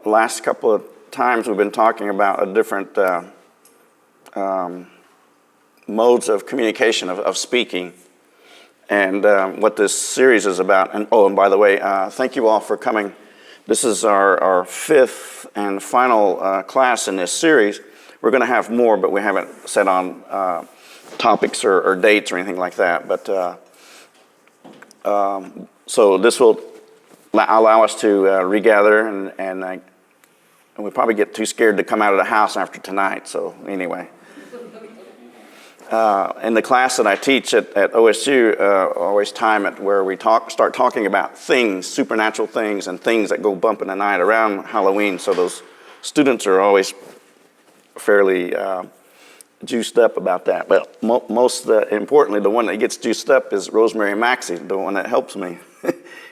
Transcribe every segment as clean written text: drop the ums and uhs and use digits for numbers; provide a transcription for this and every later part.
last couple of times we've been talking about different modes of communication, of speaking, and what this series is about. And by the way, thank you all for coming. This is our fifth and final class in this series. We're going to have more, but we haven't set on topics or dates or anything like that. But so this will allow us to regather, and we probably get too scared to come out of the house after tonight. So anyway, in the class that I teach at OSU, always time it where we start talking about things, supernatural things, and things that go bump in the night around Halloween. So those students are always fairly juiced up about that. But most importantly, the one that gets juiced up is Rosemary Maxey, the one that helps me.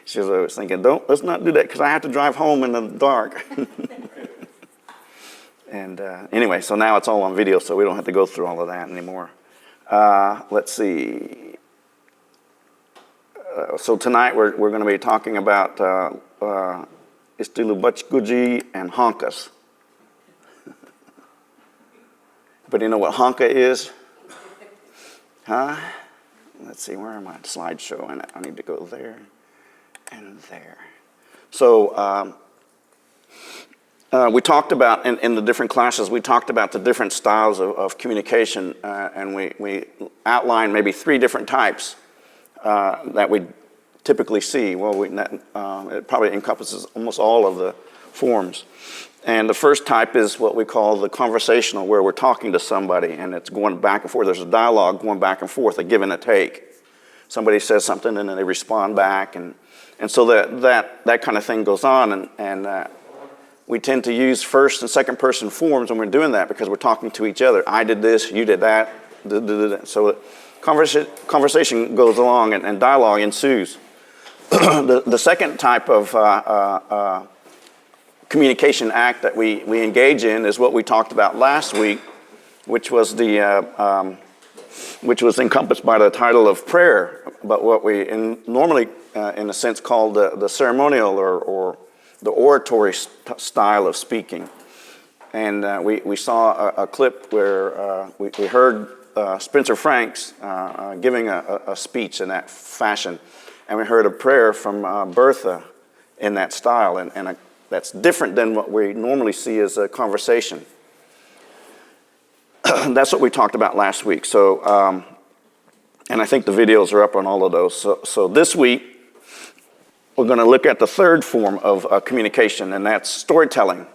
She's always thinking, let's not do that because I have to drive home in the dark. And anyway, so now it's all on video, so we don't have to go through all of that anymore. Let's see. So tonight we're going to be talking about Muskogee and honkas. But you know what honka is? Huh? Let's see, where am I? Slideshow, and I need to go there and there. So we talked about, in the different classes, we talked about the different styles of communication, and we outlined maybe 3 different types that we typically see. Well, it probably encompasses almost all of the forms. And the first type is what we call the conversational, where we're talking to somebody and it's going back and forth. There's a dialogue going back and forth, a give and a take. Somebody says something and then they respond back, and so that kind of thing goes on. And we tend to use first and second person forms when we're doing that because we're talking to each other. I did this, you did that. So conversation goes along and dialogue ensues. The second type of communication act that we engage in is what we talked about last week, which was encompassed by the title of prayer, but what we normally, in a sense, call the ceremonial or the oratory style of speaking. And we saw a clip where we heard Spencer Franks giving a speech in that fashion, and we heard a prayer from Bertha in that style, and that's different than what we normally see as a conversation. That's what we talked about last week. So, and I think the videos are up on all of those. So this week, we're going to look at the third form of communication, and that's storytelling.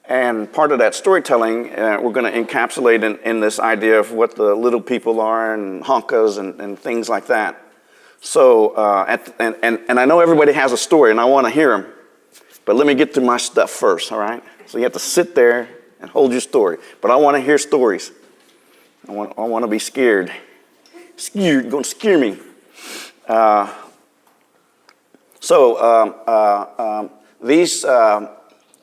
And part of that storytelling, we're going to encapsulate in this idea of what the little people are and honkas and things like that. So, and I know everybody has a story, and I want to hear them. But let me get through my stuff first, all right? So you have to sit there and hold your story. But I want to hear stories. I want to be scared. You're going to scare me. These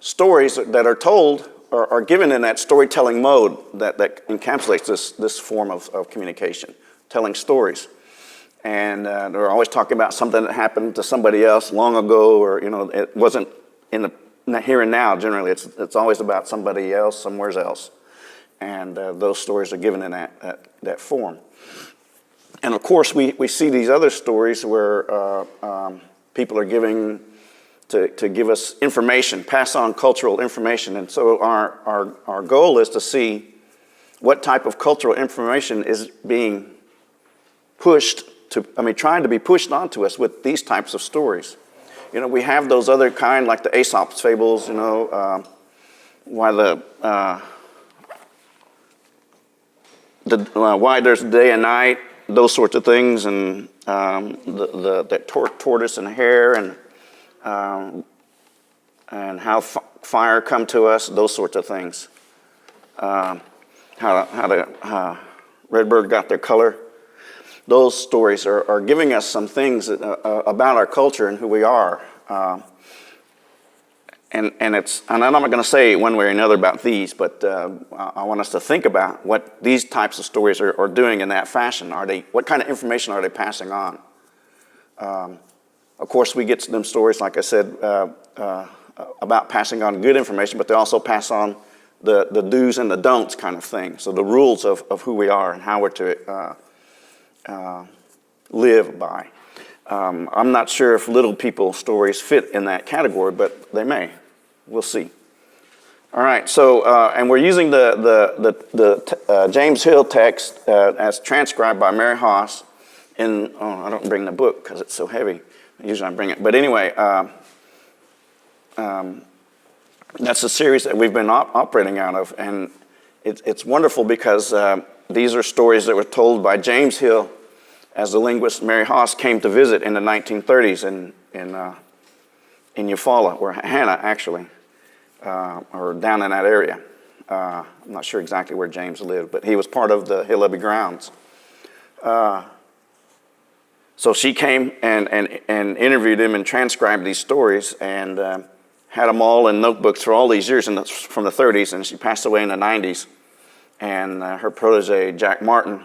stories that are told are given in that storytelling mode that encapsulates this form of communication, telling stories. And they're always talking about something that happened to somebody else long ago, or it wasn't in the here and now. Generally, it's always about somebody else, somewhere else, and those stories are given in that form. And of course, we see these other stories where people are giving to give us information, pass on cultural information, and so our goal is to see what type of cultural information is being trying to be pushed onto us with these types of stories. We have those other kind, like the Aesop's fables, why there's day and night, those sorts of things, and the tortoise and hare, and how fire come to us, those sorts of things. How the redbird got their color. Those stories are giving us some things about our culture and who we are. And I'm not going to say one way or another about these, but I want us to think about what these types of stories are doing in that fashion. What kind of information are they passing on? Of course, we get them stories, like I said, about passing on good information, but they also pass on the do's and the don'ts kind of thing. So the rules of who we are and how we're to live by. I'm not sure if little people stories fit in that category, but they may. We'll see. All right, so, and we're using the James Hill text as transcribed by Mary Haas in, I don't bring the book because it's so heavy. Usually I bring it. But anyway, that's a series that we've been operating out of, and it's wonderful because these are stories that were told by James Hill as the linguist Mary Haas came to visit in the 1930s in Eufaula, or Hannah, actually, or down in that area. I'm not sure exactly where James lived, but he was part of the Hill Abbey grounds. So she came and interviewed him and transcribed these stories and had them all in notebooks for all these years from the 30s, and she passed away in the 90s. And her protege, Jack Martin,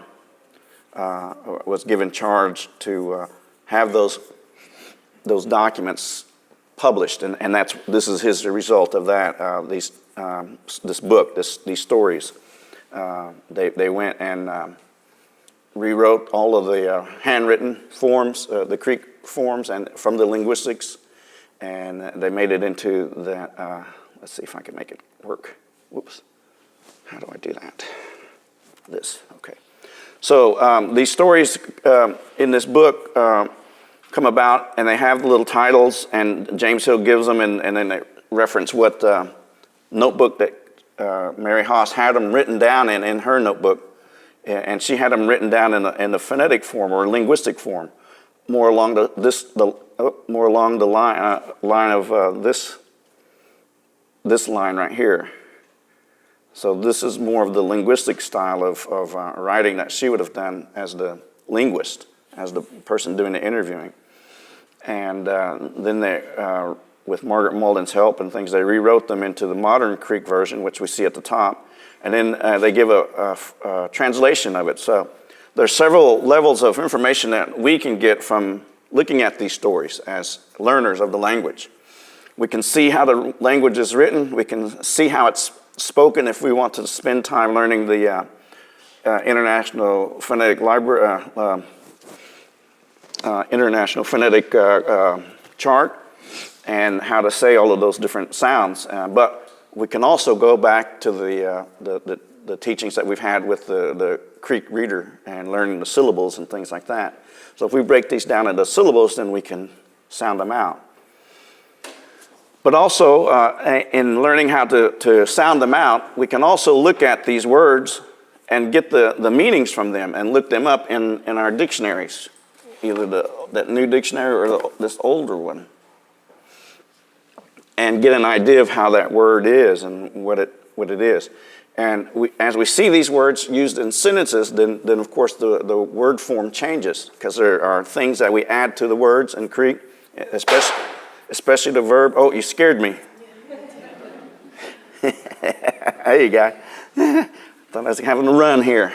was given charge to have those documents published, and this is his result of that. These stories. They went and rewrote all of the handwritten forms, the Creek forms, and from the linguistics, and they made it into that. Let's see if I can make it work. Whoops. How do I do that? This. Okay. So these stories in this book come about, and they have the little titles, and James Hill gives them, and then they reference what notebook that Mary Haas had them written down in her notebook, and she had them written down in the phonetic form or linguistic form, more along the line of this line right here. So this is more of the linguistic style of writing that she would have done as the linguist, as the person doing the interviewing. And then they, with Margaret Malden's help and things, they rewrote them into the modern Creek version, which we see at the top. And then they give a translation of it. So there's several levels of information that we can get from looking at these stories as learners of the language. We can see how the language is written. We can see how it's spoken if we want to spend time learning the International Phonetic Library, International Phonetic Chart, and how to say all of those different sounds. But we can also go back to the teachings that we've had with the Creek reader and learning the syllables and things like that. So if we break these down into syllables, then we can sound them out. But also, in learning how to sound them out, we can also look at these words and get the meanings from them and look them up in our dictionaries, either that new dictionary or this older one, and get an idea of how that word is and what it is. And as we see these words used in sentences, then of course the word form changes, because there are things that we add to the words in Creek, especially the verb. Oh, you scared me. There you go. Thought I was having a run here.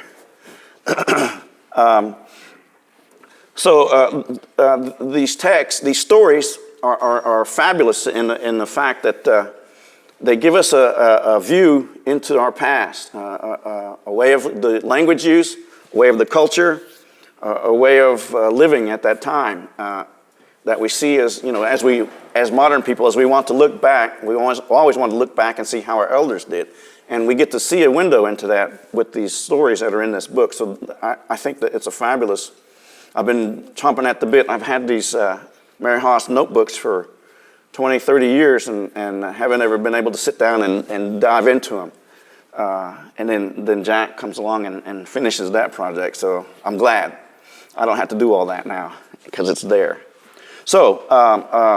These texts, these stories are fabulous in the fact that they give us a view into our past, a way of the language use, a way of the culture, a way of living at that time. That we see as, as modern people, as we want to look back, we always want to look back and see how our elders did. And we get to see a window into that with these stories that are in this book. So I think that it's a fabulous, I've been chomping at the bit. I've had these Mary Haas notebooks for 20, 30 years and haven't ever been able to sit down and dive into them. And then Jack comes along and finishes that project. So I'm glad I don't have to do all that now because it's there. So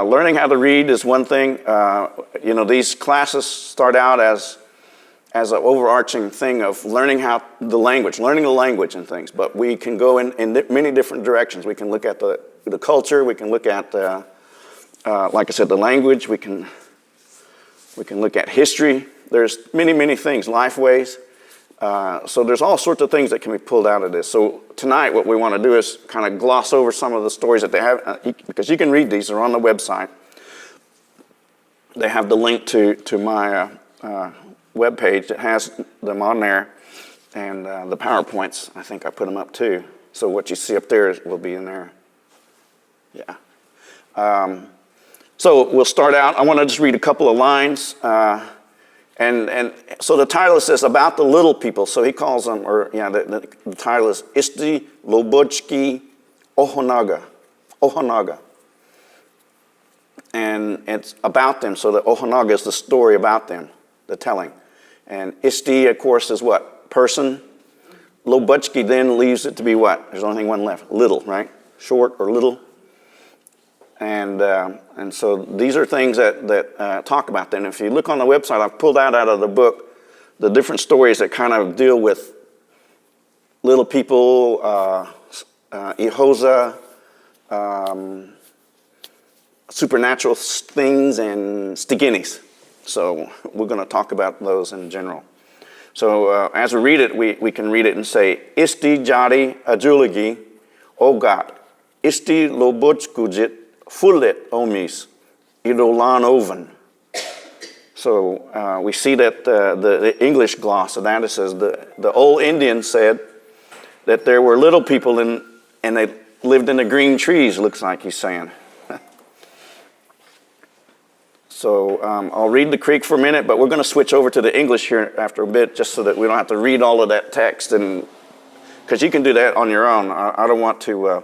learning how to read is one thing. These classes start out as an overarching thing of learning the language and things. But we can go in many different directions. We can look at the culture. We can look at, like I said, the language. We can look at history. There's many things, life ways. So there's all sorts of things that can be pulled out of this. So tonight what we want to do is kind of gloss over some of the stories that they have, because you can read these, they're on the website. they have the link to my webpage that has them on there, and the PowerPoints, I think I put them up too. So what you see up there will be in there. Yeah. So we'll start out. I want to just read a couple of lines. And so the title says about the little people. So he calls them, or yeah, the title is Isti Lobochki Ohonaga. And it's about them. So the Ohonaga is the story about them, the telling. And Isti, of course, is what? Person. Lobochki then leaves it to be what? There's only one left. Little, right? Short or little. And so these are things that talk about that. And if you look on the website, I've pulled out of the book the different stories that kind of deal with little people, Ihosa, supernatural things, and Stiginis. So we're going to talk about those in general. So as we read it, we can read it and say, Isti jari ajulagi ogat, isti lobochkujit fullet omis idolan oven. So we see that the English gloss of that, it says the old Indian said that there were little people and they lived in the green trees, looks like he's saying. So I'll read the Creek for a minute, but we're going to switch over to the English here after a bit, just so that we don't have to read all of that text, and because you can do that on your own. I don't want to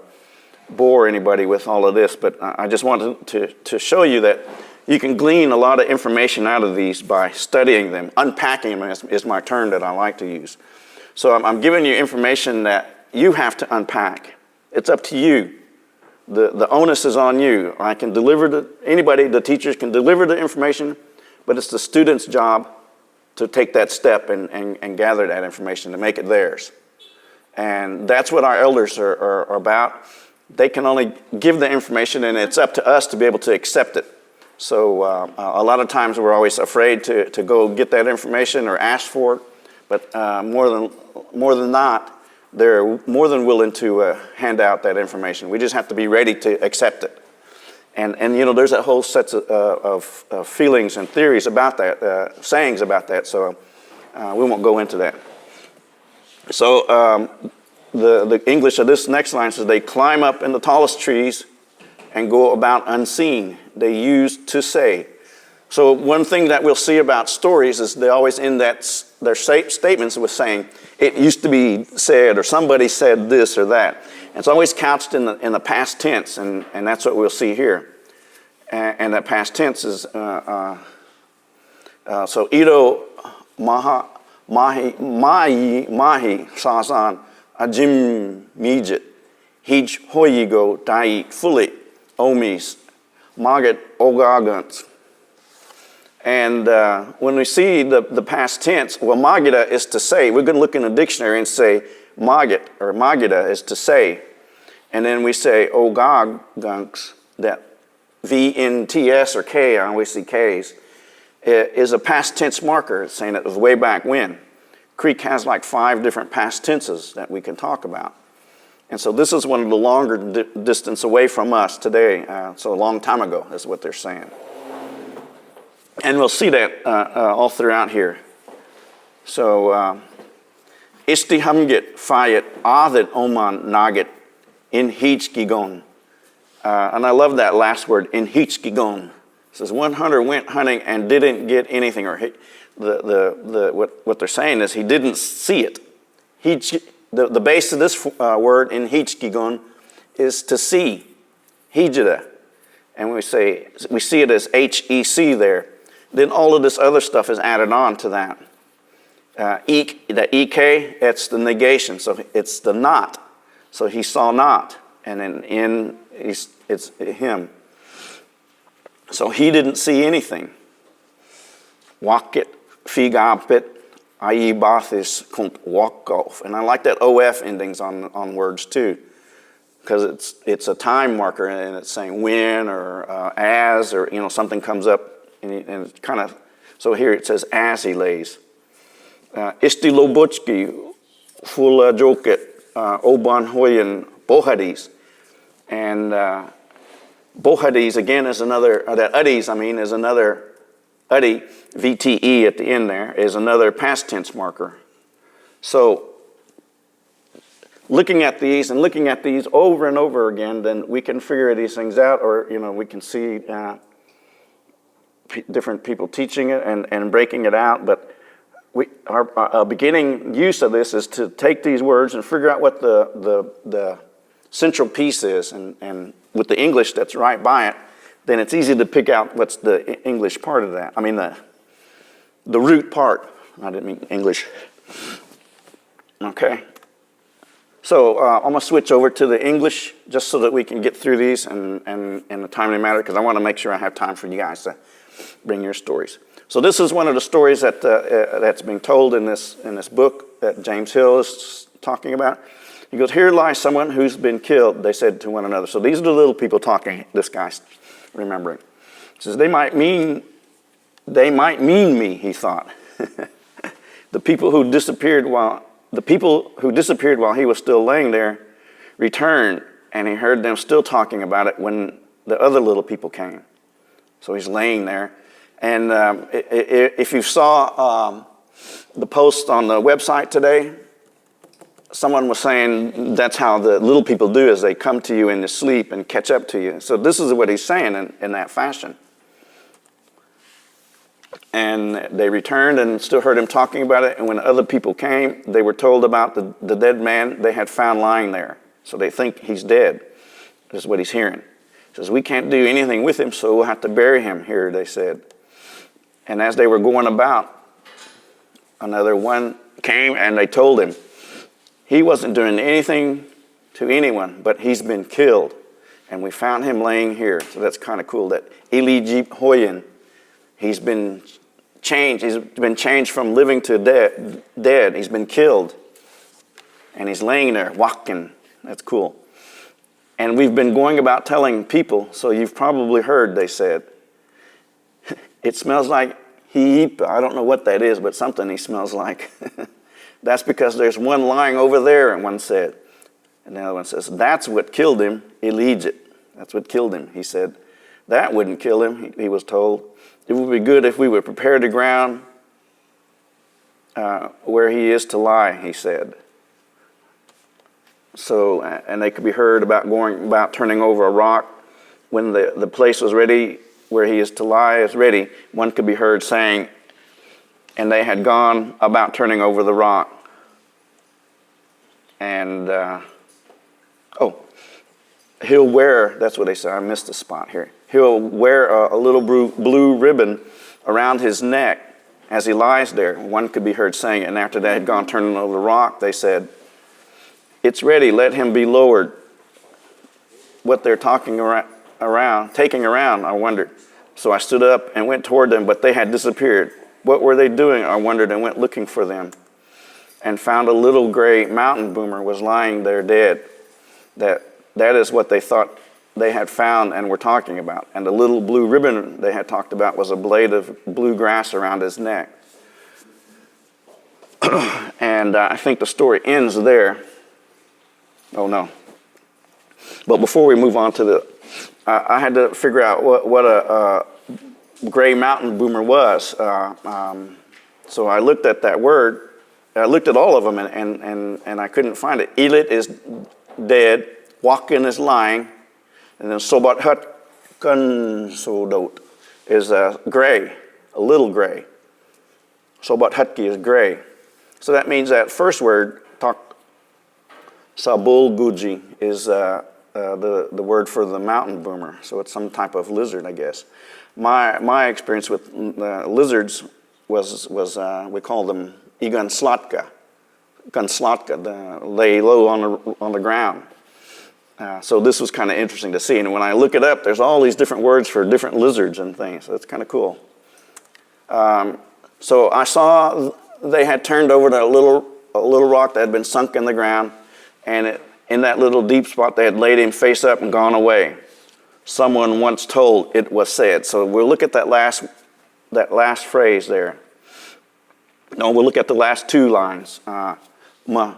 bore anybody with all of this, but I just wanted to show you that you can glean a lot of information out of these by studying them. Unpacking them is my term that I like to use. So I'm giving you information that you have to unpack. It's up to you. The onus is on you. I can deliver anybody, the teachers can deliver the information, but it's the student's job to take that step and gather that information to make it theirs. And that's what our elders are about. They can only give the information, and it's up to us to be able to accept it. So a lot of times we're always afraid to go get that information or ask for it, but more than not, they're more than willing to hand out that information. We just have to be ready to accept it. And you know, there's a whole set of feelings and theories about that, sayings about that, so we won't go into that. So the English of this next line says, they climb up in the tallest trees and go about unseen. They use to say. So one thing that we'll see about stories is they always end their statements with saying, it used to be said, or somebody said this or that. And it's always couched in the past tense, and that's what we'll see here. And that past tense is, so Ito mahi sazan ajim mijit, hij hoyigo dait fully omis magat ogagant. And when we see the past tense, well, magida is to say. We're going to look in the dictionary and say magit, or magida is to say. And then we say ogagunks, that V-N-T-S or K, I always see Ks, is a past tense marker. It's saying it was way back when. Creek has like 5 different past tenses that we can talk about. And so this is one of the longer distance away from us today. So a long time ago is what they're saying. And we'll see that all throughout here. So, Isti hamgit fayet adet oman nagit in hichkigon. And I love that last word, in hichkigon. It says one hunter went hunting and didn't get anything. Or what they're saying is he didn't see it. The base of this word in hichkigon is to see, hijida. And we see it as H-E-C there. Then all of this other stuff is added on to that. The EK, it's the negation, so it's the not. So he saw not, and then it's him. So he didn't see anything. Wakit, figapit, ayibathis kunt wakof. And I like that OF endings on words too, because it's a time marker, and it's saying when or as, or something comes up. And it's kind of, so here it says, as he lays. Isti lobochki, fula joket, oban hoyen bohadis. And bohadis, again, is another, that uddies, is another Uddy, VTE at the end there, is another past tense marker. So looking at these over and over again, then we can figure these things out, or we can see different people teaching it and breaking it out. But our beginning use of this is to take these words and figure out what the central piece is, and with the English that's right by it, then it's easy to pick out what's the English part of that. I mean the root part. I didn't mean English. Okay. So I'm going to switch over to the English just so that we can get through these in a timely manner, because I want to make sure I have time for you guys to bring your stories. So this is one of the stories that's being told in this book that James Hill is talking about. He goes, "Here lies someone who's been killed," they said to one another. So these are the little people talking, this guy's remembering. He says, they might mean me, he thought. The people who disappeared while he was still laying there returned, and he heard them still talking about it when the other little people came. So he's laying there. And if you saw the post on the website today, someone was saying that's how the little people do, is they come to you in your sleep and catch up to you. So this is what he's saying in that fashion. And they returned and still heard him talking about it. And when other people came, they were told about the dead man they had found lying there. So they think he's dead. This is what he's hearing. He says, "We can't do anything with him, so we'll have to bury him here," they said. And as they were going about, another one came and they told him, "He wasn't doing anything to anyone, but he's been killed. And we found him laying here." So that's kind of cool that Eli Jeep Hoyen, he's been changed. He's been changed from living to dead. He's been killed. And he's laying there, walking. That's cool. "And we've been going about telling people, so you've probably heard," they said. "It smells like heap." I don't know what that is, but something he smells like. "That's because there's one lying over there," and one said. And the other one says, "That's what killed him, Elijah." That's what killed him, he said. "That wouldn't kill him," he was told. "It would be good if we would prepare the ground where he is to lie," he said. So, and they could be heard about turning over a rock. When the place was ready, where he is to lie is ready, one could be heard saying, "And they had gone about turning over the rock." And, he'll wear, that's what they said, I missed a spot here. "He'll wear a little blue ribbon around his neck as he lies there," one could be heard saying. And after they had gone turning over the rock, they said, "It's ready, let him be lowered." What they're taking around, I wondered. So I stood up and went toward them, but they had disappeared. What were they doing, I wondered, and went looking for them, and found a little gray mountain boomer was lying there dead. That is what they thought they had found and were talking about. And the little blue ribbon they had talked about was a blade of blue grass around his neck. And I think the story ends there. Oh, no. But before we move on to I had to figure out what a gray mountain boomer was. So I looked at that word. I looked at all of them, and I couldn't find it. Elit is dead. Wakin is lying. And then Sobat Hutkan Sodot is gray, a little gray. Sobat Hutki is gray. So that means that first word, Tak Sabul Guji, is the word for the mountain boomer. So it's some type of lizard, I guess. My experience with lizards was we call them Iganslatka. Ganslatka, lay low on the ground. So this was kind of interesting to see. And when I look it up, there's all these different words for different lizards and things. So it's kind of cool. So I saw they had turned over to a little rock that had been sunk in the ground. And in that little deep spot, they had laid him face up and gone away. Someone once told, it was said. So we'll look at that last phrase there. No, we'll look at the last two lines. Ma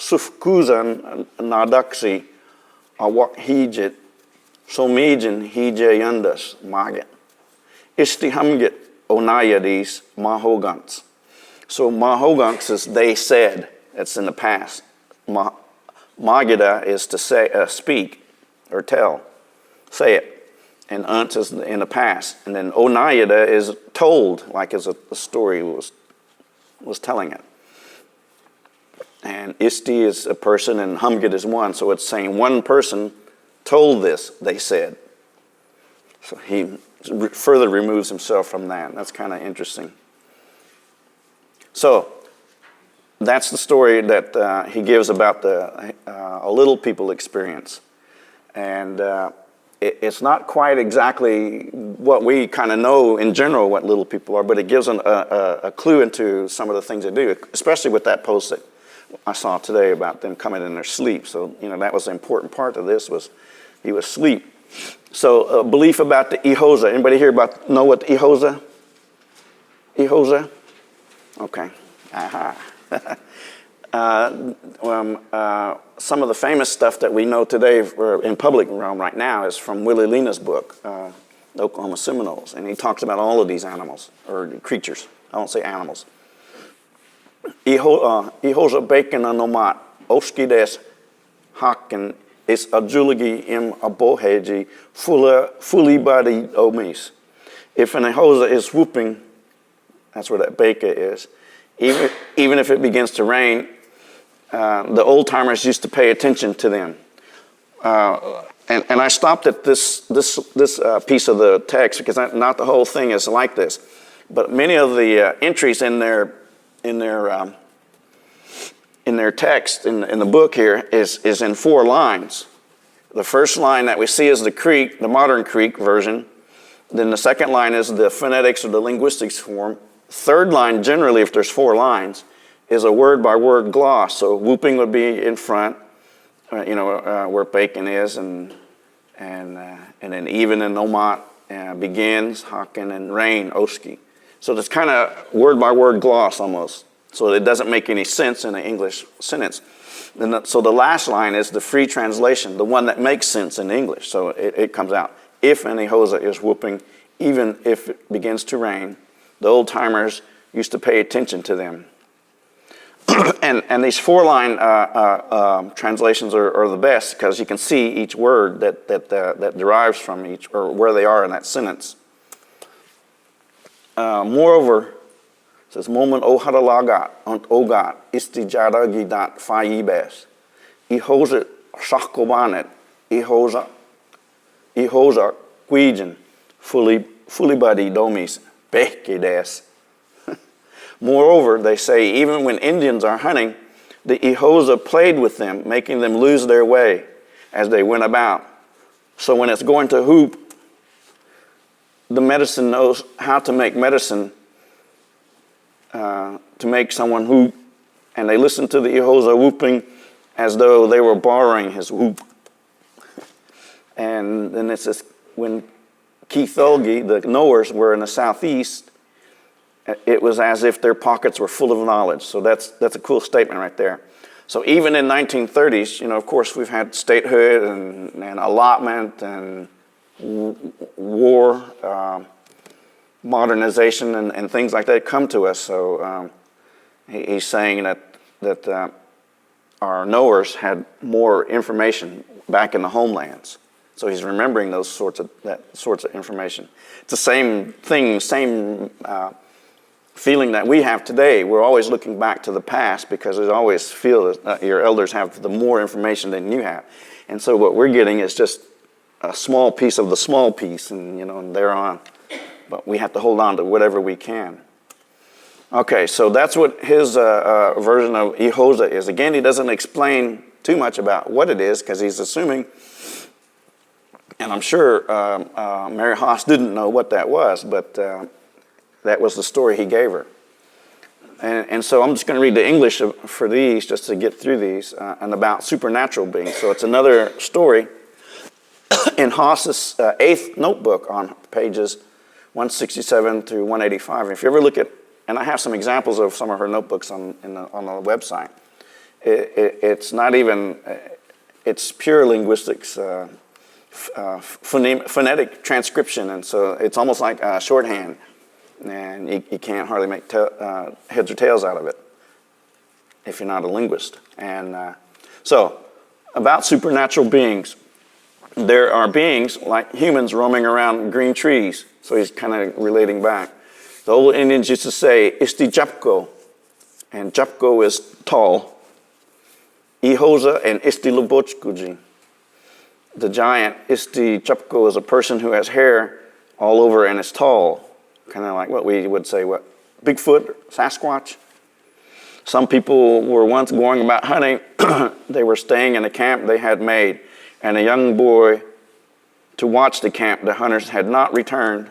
sufkuzan nadaksi awak hijit somijin hijayundas maget. Ishtihamgit onayadis mahogants. So mahogants is they said. It's in the past. Magida is to say, speak or tell, say it. And unt is in the past. And then onayada is told, like as a story was telling it. And isti is a person and humgit is one. So it's saying one person told this, they said. So he further removes himself from that. That's kind of interesting. So that's the story that he gives about a little people experience. And it's not quite exactly what we kind of know in general what little people are, but it gives a clue into some of the things they do, especially with that post that I saw today about them coming in their sleep. So, that was the important part of this was he was asleep. So belief about the Ihosa. Anybody here know what the Ihosa? Ihosa? Okay. Aha. Some of the famous stuff that we know today in public realm right now is from Willie Lena's book, The Oklahoma Seminoles. And he talks about all of these animals, or creatures. I won't say animals. Ihosa bacon anomat, oskides haken is ajulagi im aboheji fully body omis. If an Ihosa is whooping, that's where that beka is, even if it begins to rain, the old timers used to pay attention to them. And I stopped at this piece of the text because not the whole thing is like this, but many of the entries in their text in the book here is in 4 lines. The first line that we see is the modern Creek version. Then the second line is the phonetics or the linguistics form. Third line, generally, if there's 4 lines, is a word-by-word gloss. So whooping would be in front, where bacon is, and then even and omat begins, haken, and rain, oski. So it's kind of word-by-word gloss almost. So it doesn't make any sense in an English sentence. So the last line is the free translation, the one that makes sense in English. So it comes out, if an Ihosa is whooping, even if it begins to rain, the old timers used to pay attention to them. and these 4-line translations are the best because you can see each word that derives from each, or where they are in that sentence. Moreover, it says, Moment ohadalagat ont ogat istijada gidat fayibes. Ihosa shakobanet. Ihosa quijin. Fully body domis. Bekides. Moreover, they say, even when Indians are hunting, the Ihosa played with them, making them lose their way as they went about. So when it's going to hoop, the medicine knows how to make medicine to make someone whoop, and they listen to the Ihosa whooping as though they were borrowing his whoop. And then it says, when Keitholgi, the knowers, were in the southeast, it was as if their pockets were full of knowledge. So that's a cool statement right there. So even in 1930s, of course, we've had statehood and allotment and war, modernization and things like that come to us. So he's saying that our knowers had more information back in the homelands. So he's remembering that sorts of information. It's the same thing, same feeling that we have today. We're always looking back to the past because we always feel that your elders have the more information than you have. And so what we're getting is just a small piece of the small piece, and thereon. But we have to hold on to whatever we can. Okay, so that's what his version of Ihosa is. Again, he doesn't explain too much about what it is because he's assuming, and I'm sure Mary Haas didn't know what that was, but that was the story he gave her. And so I'm just going to read the English for these just to get through these, and about supernatural beings. So it's another story in Haas's 8th notebook on pages 167 through 185. If you ever look at, and I have some examples of some of her notebooks on the website. It's not even, it's pure linguistics. phonetic transcription, and so it's almost like shorthand, and you can't hardly make heads or tails out of it if you're not a linguist. And so, about supernatural beings. There are beings like humans roaming around green trees. So he's kind of relating back. The old Indians used to say, "Isti Japko," and Japko is tall. Ihosa and Isti Lubochkuji. The giant Isti Japko is a person who has hair all over and is tall. Kind of like what we would say, Bigfoot, Sasquatch. Some people were once going about hunting. They were staying in a camp they had made, and a young boy to watch the camp. The hunters had not returned,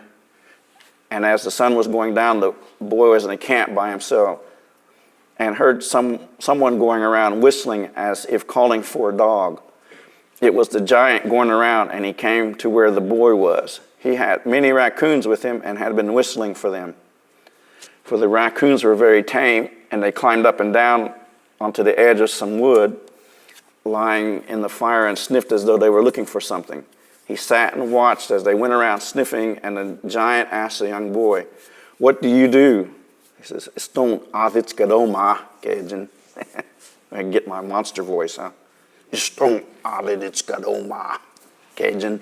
and as the sun was going down, the boy was in the camp by himself and heard someone going around whistling as if calling for a dog. It was the giant going around, and he came to where the boy was. He had many raccoons with him and had been whistling for them. For the raccoons were very tame, and they climbed up and down onto the edge of some wood lying in the fire and sniffed as though they were looking for something. He sat and watched as they went around sniffing, and the giant asked the young boy, "What do you do?" He says, "Iston aditskadoma, Cajun." I can get my monster voice, huh? Iston aditskadoma, Cajun.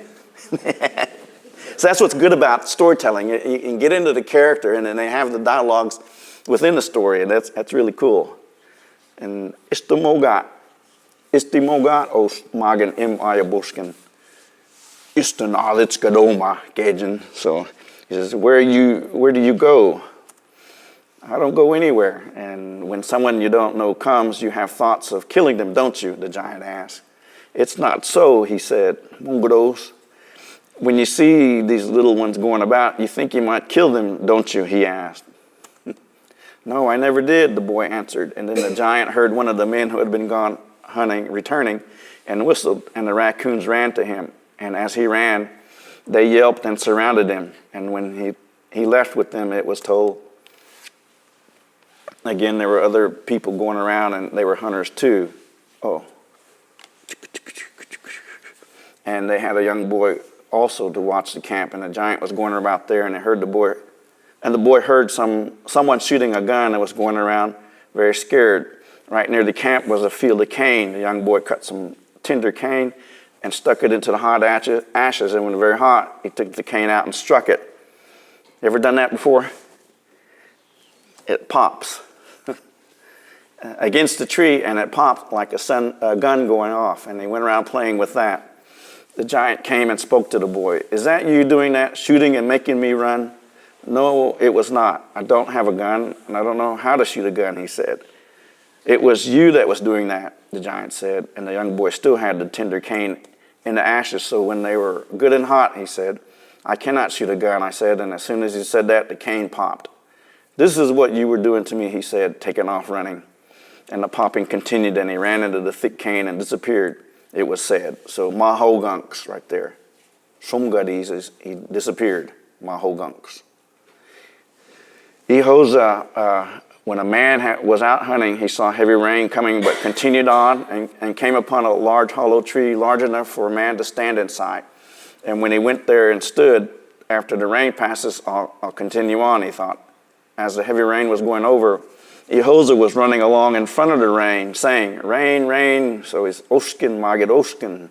So that's what's good about storytelling. You can get into the character, and then they have the dialogues within the story, and that's really cool. And Istimogat os magen im ayabusken. Iston aditskadoma, Cajun. So he says, where do you go? I don't go anywhere. And when someone you don't know comes, you have thoughts of killing them, don't you? The giant asked. It's not so, he said. Mungodos. When you see these little ones going about, you think you might kill them, don't you? He asked. No, I never did, the boy answered. And then the giant heard one of the men who had been gone hunting returning and whistled, and the raccoons ran to him. And as he ran, they yelped and surrounded him. And when he left with them, it was told. Again, there were other people going around, and they were hunters too. Oh. And they had a young boy also to watch the camp, and the giant was going about there, and they heard the boy. And the boy heard someone shooting a gun and was going around very scared. Right near the camp was a field of cane. The young boy cut some tender cane and stuck it into the hot ashes, and when it was very hot, he took the cane out and struck it. You ever done that before? It pops against the tree, and it popped like a gun going off, and they went around playing with that. The giant came and spoke to the boy. Is that you doing that, shooting and making me run? No, it was not. I don't have a gun, and I don't know how to shoot a gun, he said. It was you that was doing that, the giant said, and the young boy still had the tender cane in the ashes, so when they were good and hot, he said, I cannot shoot a gun, I said, and as soon as he said that, the cane popped. This is what you were doing to me, he said, taking off running. And the popping continued, and he ran into the thick cane and disappeared, it was said. So Mahogunks right there. Somgadis is he disappeared, Mahogunks. Ihosa, when a man was out hunting, he saw heavy rain coming, but continued on and came upon a large hollow tree, large enough for a man to stand inside. And when he went there and stood, after the rain passes, I'll continue on, he thought. As the heavy rain was going over, Ihosa was running along in front of the rain, saying, rain, rain. So he's Oskin, Magid Oskin.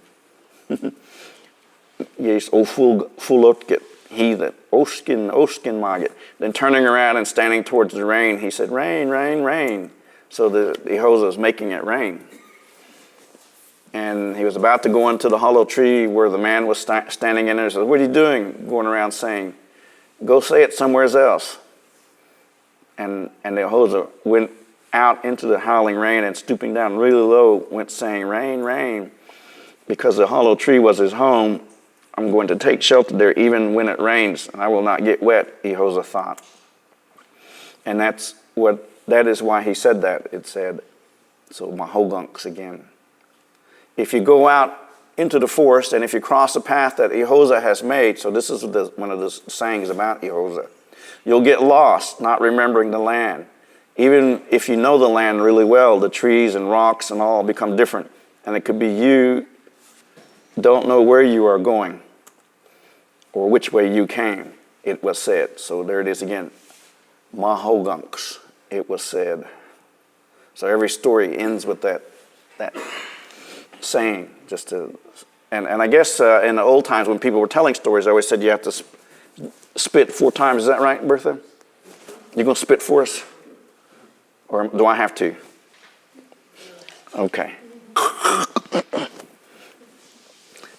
Yes, Ofulotget. He that Oskin Magid. Then turning around and standing towards the rain, he said, rain, rain, rain. So the Ihosa is making it rain. And he was about to go into the hollow tree where the man was standing in there. He said, what are you doing? Going around saying, go say it somewhere else. And the Ihosa went out into the howling rain and stooping down really low, went saying, rain, rain. Because the hollow tree was his home, I'm going to take shelter there even when it rains, and I will not get wet, Ihosa thought. And that is why he said that. It said, so Mahogunks again. If you go out into the forest, and if you cross a path that Ihosa has made, so this is one of the sayings about Ihosa, you'll get lost, not remembering the land. Even if you know the land really well, the trees and rocks and all become different. And it could be you don't know where you are going or which way you came, it was said. So there it is again. Mahogunks, it was said. So every story ends with that saying, just to, and I guess in the old times when people were telling stories, I always said you have to spit 4 times. Is that right, Bertha? You gonna spit for us? Or do I have to? Okay.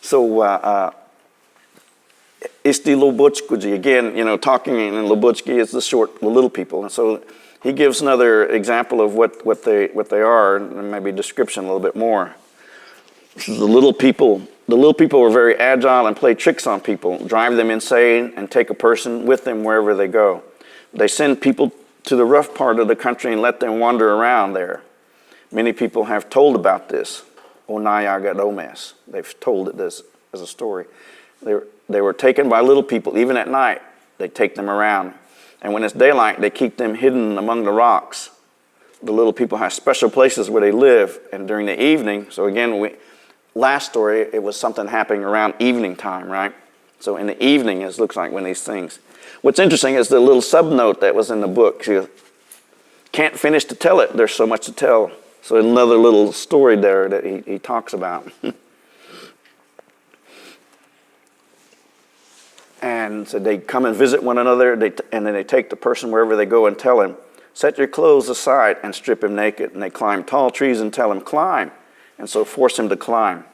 So, Isti Lobochkuji, again, talking in Lobochki is the little people. And so he gives another example of what they are, and maybe description a little bit more. This is the little people. The little people are very agile and play tricks on people, drive them insane, and take a person with them wherever they go. They send people to the rough part of the country and let them wander around there. Many people have told about this. Onayagadomes. They've told it this as a story. They were taken by little people, even at night. They take them around. And when it's daylight, they keep them hidden among the rocks. The little people have special places where they live. And during the evening, so again, last story, it was something happening around evening time, right? So in the evening, it looks like when these things. What's interesting is the little subnote that was in the book. You can't finish to tell it. There's so much to tell. So another little story there that he talks about. And so they come and visit one another, and then they take the person wherever they go and tell him, set your clothes aside and strip him naked. And they climb tall trees and tell him, climb. And so force him to climb.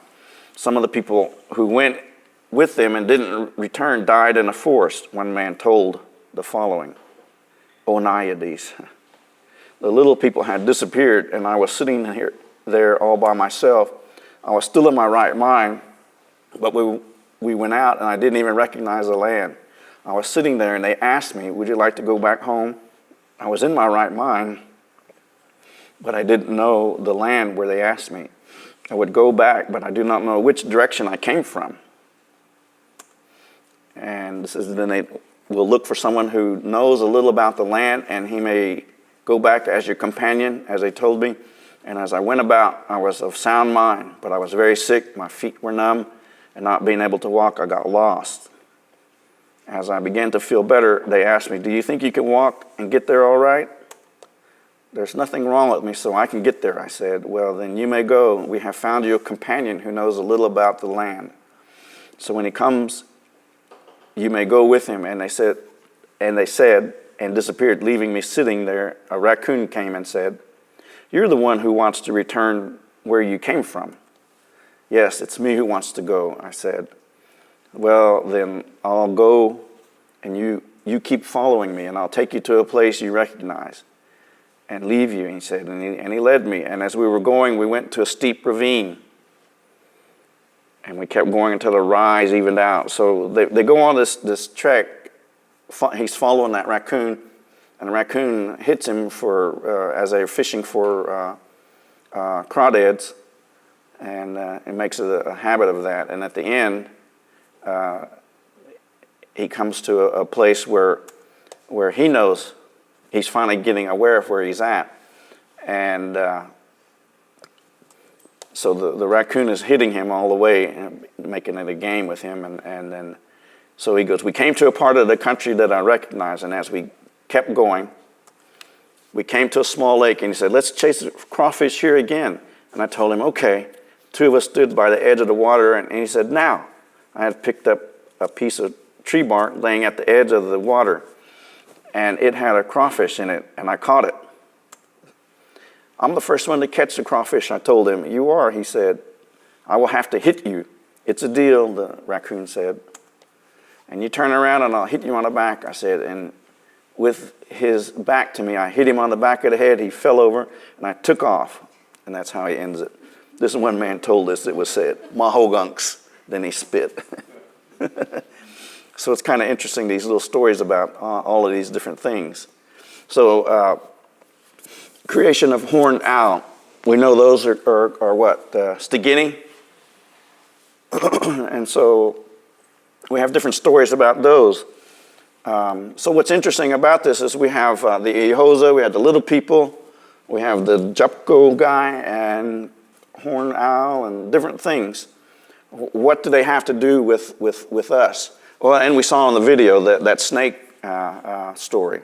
Some of the people who went with them and didn't return died in a forest. One man told the following, Onayades. The little people had disappeared, and I was sitting there all by myself. I was still in my right mind, but we went out, and I didn't even recognize the land. I was sitting there, and they asked me, would you like to go back home? I was in my right mind, but I didn't know the land where they asked me. I would go back, but I do not know which direction I came from. And this is then they will look for someone who knows a little about the land, and he may go back as your companion, as they told me. And as I went about, I was of sound mind, but I was very sick. My feet were numb, and not being able to walk, I got lost. As I began to feel better, they asked me, do you think you can walk and get there all right? There's nothing wrong with me, so I can get there, I said. Well, then you may go. We have found you a companion who knows a little about the land. So when he comes, you may go with him. And they said, and disappeared, leaving me sitting there. A raccoon came and said, you're the one who wants to return where you came from. Yes, it's me who wants to go, I said. Well, then I'll go, and you keep following me, and I'll take you to a place you recognize and leave you, he said. And he led me. And as we were going, we went to a steep ravine. And we kept going until the rise evened out. So they go on this trek. He's following that raccoon, and the raccoon hits him as they're fishing for crawdads, and it makes it a habit of that. And at the end, he comes to a place where he knows he's finally getting aware of where he's at, and so the raccoon is hitting him all the way, and making it a game with him, and then. So he goes, we came to a part of the country that I recognize, and as we kept going, we came to a small lake, and he said, let's chase the crawfish here again. And I told him, okay. 2 of us stood by the edge of the water, and he said, now. I had picked up a piece of tree bark laying at the edge of the water, and it had a crawfish in it, and I caught it. I'm the first one to catch the crawfish, I told him. You are, he said. I will have to hit you. It's a deal, the raccoon said. And you turn around and I'll hit you on the back, I said. And with his back to me, I hit him on the back of the head. He fell over, and I took off. And that's how he ends it. This one man told us it was said, Mahogunks, then he spit. So it's kind of interesting, these little stories about all of these different things. So creation of horned owl. We know those are what? Stigini. And so we have different stories about those. So what's interesting about this is we have the Ehoza, we have the little people, we have the Jupko guy and horned owl and different things. What do they have to do with us? Well, and we saw in the video that snake story.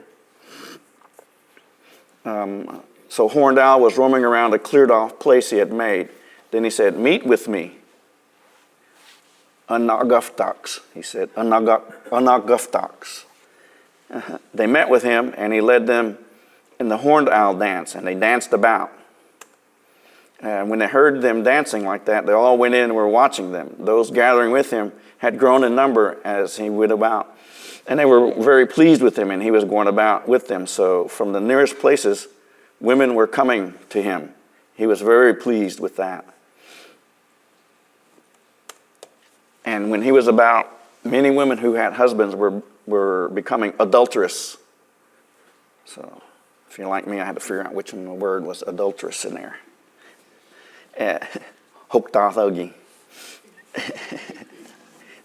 So Horned Owl was roaming around a cleared-off place he had made. Then he said, "Meet with me." Anaguftox, he said. Anaguftox. They met with him, and he led them in the Horned Owl dance, and they danced about. And when they heard them dancing like that, they all went in and were watching them. Those gathering with him had grown in number as he went about. And they were very pleased with him, and he was going about with them. So from the nearest places, women were coming to him. He was very pleased with that. And when he was about, many women who had husbands were becoming adulterous. So if you're like me, I had to figure out which one the word was adulterous in there. Hoktathogi.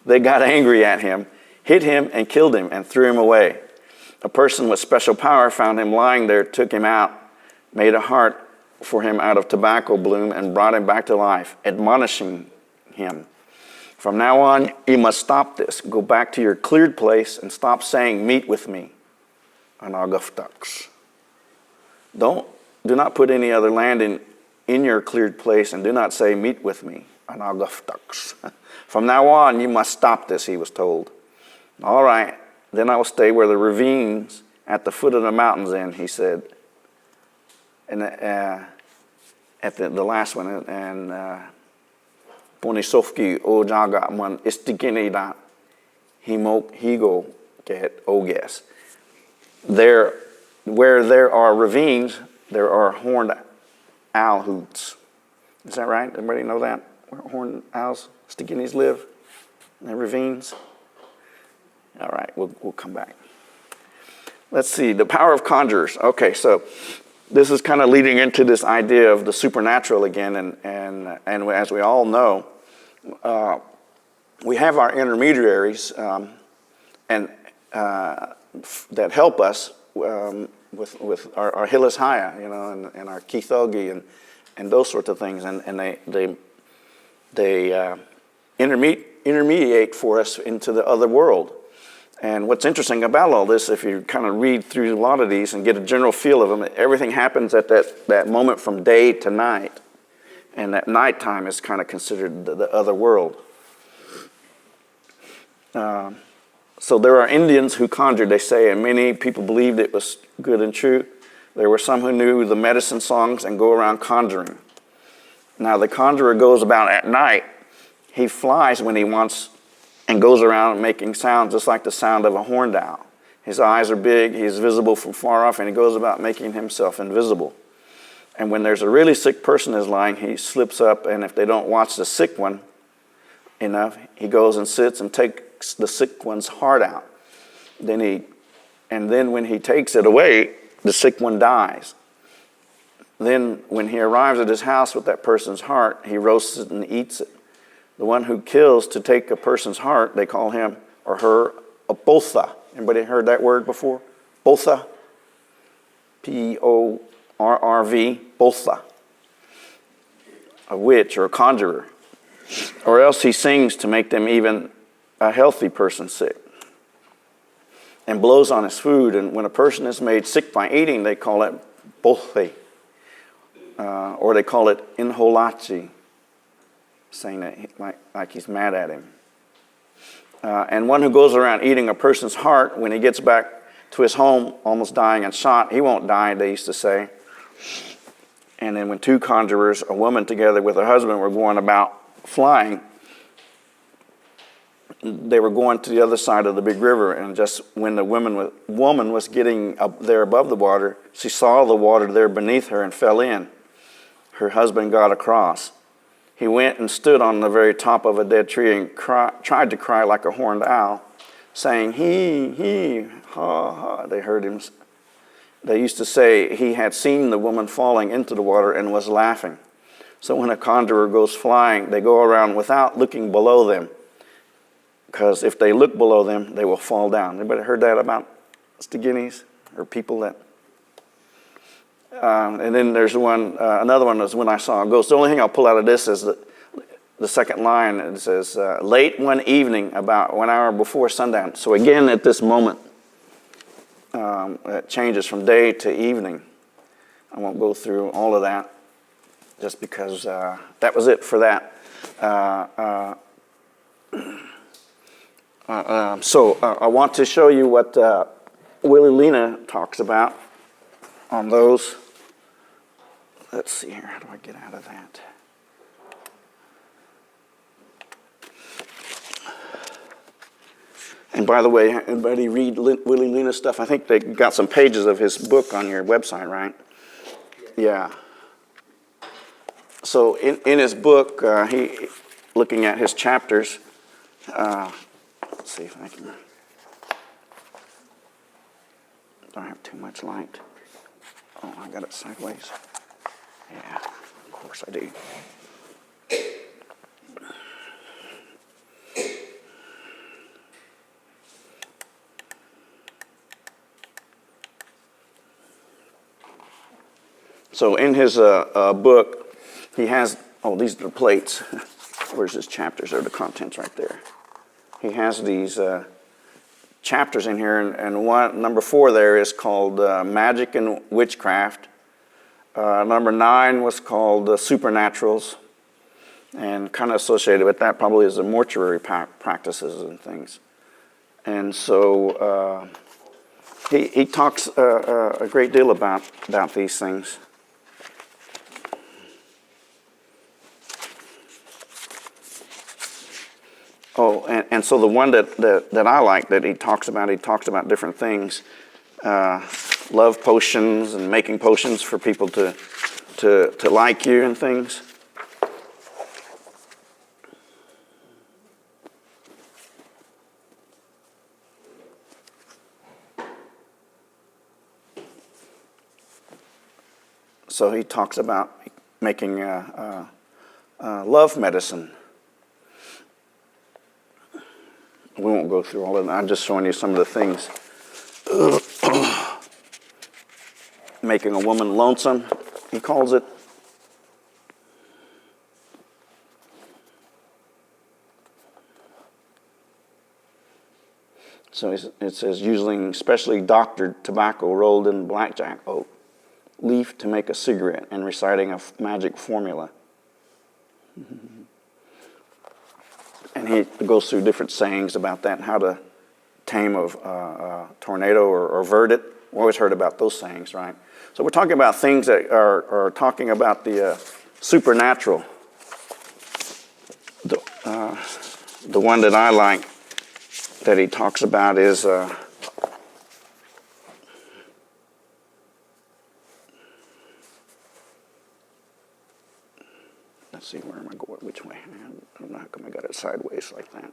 They got angry at him, hit him, and killed him, and threw him away. A person with special power found him lying there, took him out, made a heart for him out of tobacco bloom, and brought him back to life, admonishing him. "From now on, you must stop this. Go back to your cleared place and stop saying, 'Meet with me.'" Anaguftox. Do not put any other land in your cleared place, and do not say, "Meet with me." Anaguftox. "From now on, you must stop this," he was told. "All right, then I will stay where the ravines at the foot of the mountains end," he said. And at the last one, and Ponisofki ojaga man istiginida himok higo get oges. There, where there are ravines, there are horned owl hoots. Is that right? Everybody know that? Where horned owls, Stiginis live? In the ravines? All right, we'll come back. Let's see, the power of conjurers. Okay, so this is kind of leading into this idea of the supernatural again, and as we all know, we have our intermediaries and that help us with our Hilis Haya, you know, and our Kithogi and those sorts of things, and they intermediate for us into the other world. And what's interesting about all this, if you kind of read through a lot of these and get a general feel of them, everything happens at that moment from day to night. And that nighttime is kind of considered the other world. So there are Indians who conjured, they say, and many people believed it was good and true. There were some who knew the medicine songs and go around conjuring. Now the conjurer goes about at night. He flies when he wants and goes around making sounds just like the sound of a horned owl. His eyes are big, he's visible from far off, and he goes about making himself invisible. And when there's a really sick person is lying, he slips up, and if they don't watch the sick one enough, he goes and sits and takes the sick one's heart out. And then when he takes it away, the sick one dies. Then when he arrives at his house with that person's heart, he roasts it and eats it. The one who kills to take a person's heart, they call him or her a botha. Anybody heard that word before? Botha. P-O-R-R-V, botha. A witch or a conjurer. Or else he sings to make them even a healthy person sick. And blows on his food. And when a person is made sick by eating, they call it bothe. Or they call it inholachi. Saying that like he's mad at him. And one who goes around eating a person's heart, when he gets back to his home almost dying and shot, he won't die, they used to say. And then when two conjurers, a woman together with her husband, were going about flying, they were going to the other side of the big river, and just when the woman was getting up there above the water, she saw the water there beneath her and fell in. Her husband got across. He went and stood on the very top of a dead tree and tried to cry like a horned owl, saying, he, ha, ha. They heard him. They used to say he had seen the woman falling into the water and was laughing. So when a conjurer goes flying, they go around without looking below them, because if they look below them, they will fall down. Anybody heard that about Stiginis or people that? And then there's another one is when I saw a ghost. The only thing I'll pull out of this is that the second line, it says, late one evening, about 1 hour before sundown. So again, at this moment, it changes from day to evening. I won't go through all of that, just because that was it for that. So I want to show you what Willie Lena talks about on those. Let's see here, how do I get out of that? And by the way, anybody read Willie Lena's stuff? I think they got some pages of his book on your website, right? Yeah. So in his book, he looking at his chapters. Let's see if I can. Don't have too much light. Oh, I got it sideways. Yeah, of course I do. So in his book, he has, oh, these are the plates. Where's his chapters? Or the contents right there. He has these chapters in here, and one, number 4 there is called Magic and Witchcraft. Number 9 was called Supernaturals, and kind of associated with that probably is the mortuary practices and things. And so he talks a great deal about these things. Oh, and so the one that I like that he talks about different things, love potions and making potions for people to like you and things. So he talks about making love medicine. We won't go through all of them. I'm just showing you some of the things. Making a woman lonesome, he calls it. So it says using specially doctored tobacco rolled in blackjack oak leaf to make a cigarette and reciting a magic formula. And he goes through different sayings about that and how to tame a tornado or avert it. We always heard about those sayings, right? So we're talking about things that are talking about the supernatural. The one that I like that he talks about is let's see, where am I going? Which way? I don't know how come I got it sideways like that.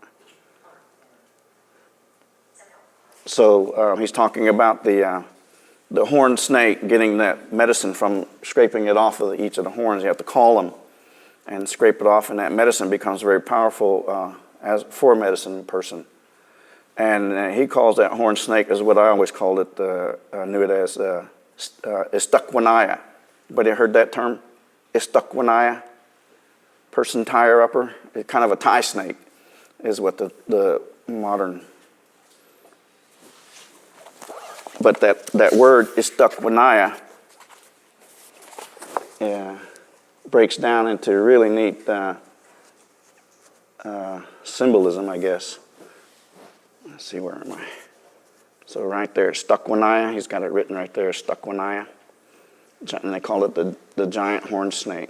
So he's talking about the horned snake, getting that medicine from scraping it off of each of the horns. You have to call them and scrape it off, and that medicine becomes very powerful as for a medicine person. And he calls that horned snake, is what I always called it, knew it as Istukwinaya. Anybody heard that term? Istukwinaya? Person tire upper. It's kind of a tie snake is what the modern. But that word Istukwinaya breaks down into really neat symbolism, I guess. Let's see, where am I? So right there, Istukwinaya, he's got it written right there, Istukwinaya. And they call it the giant horned snake.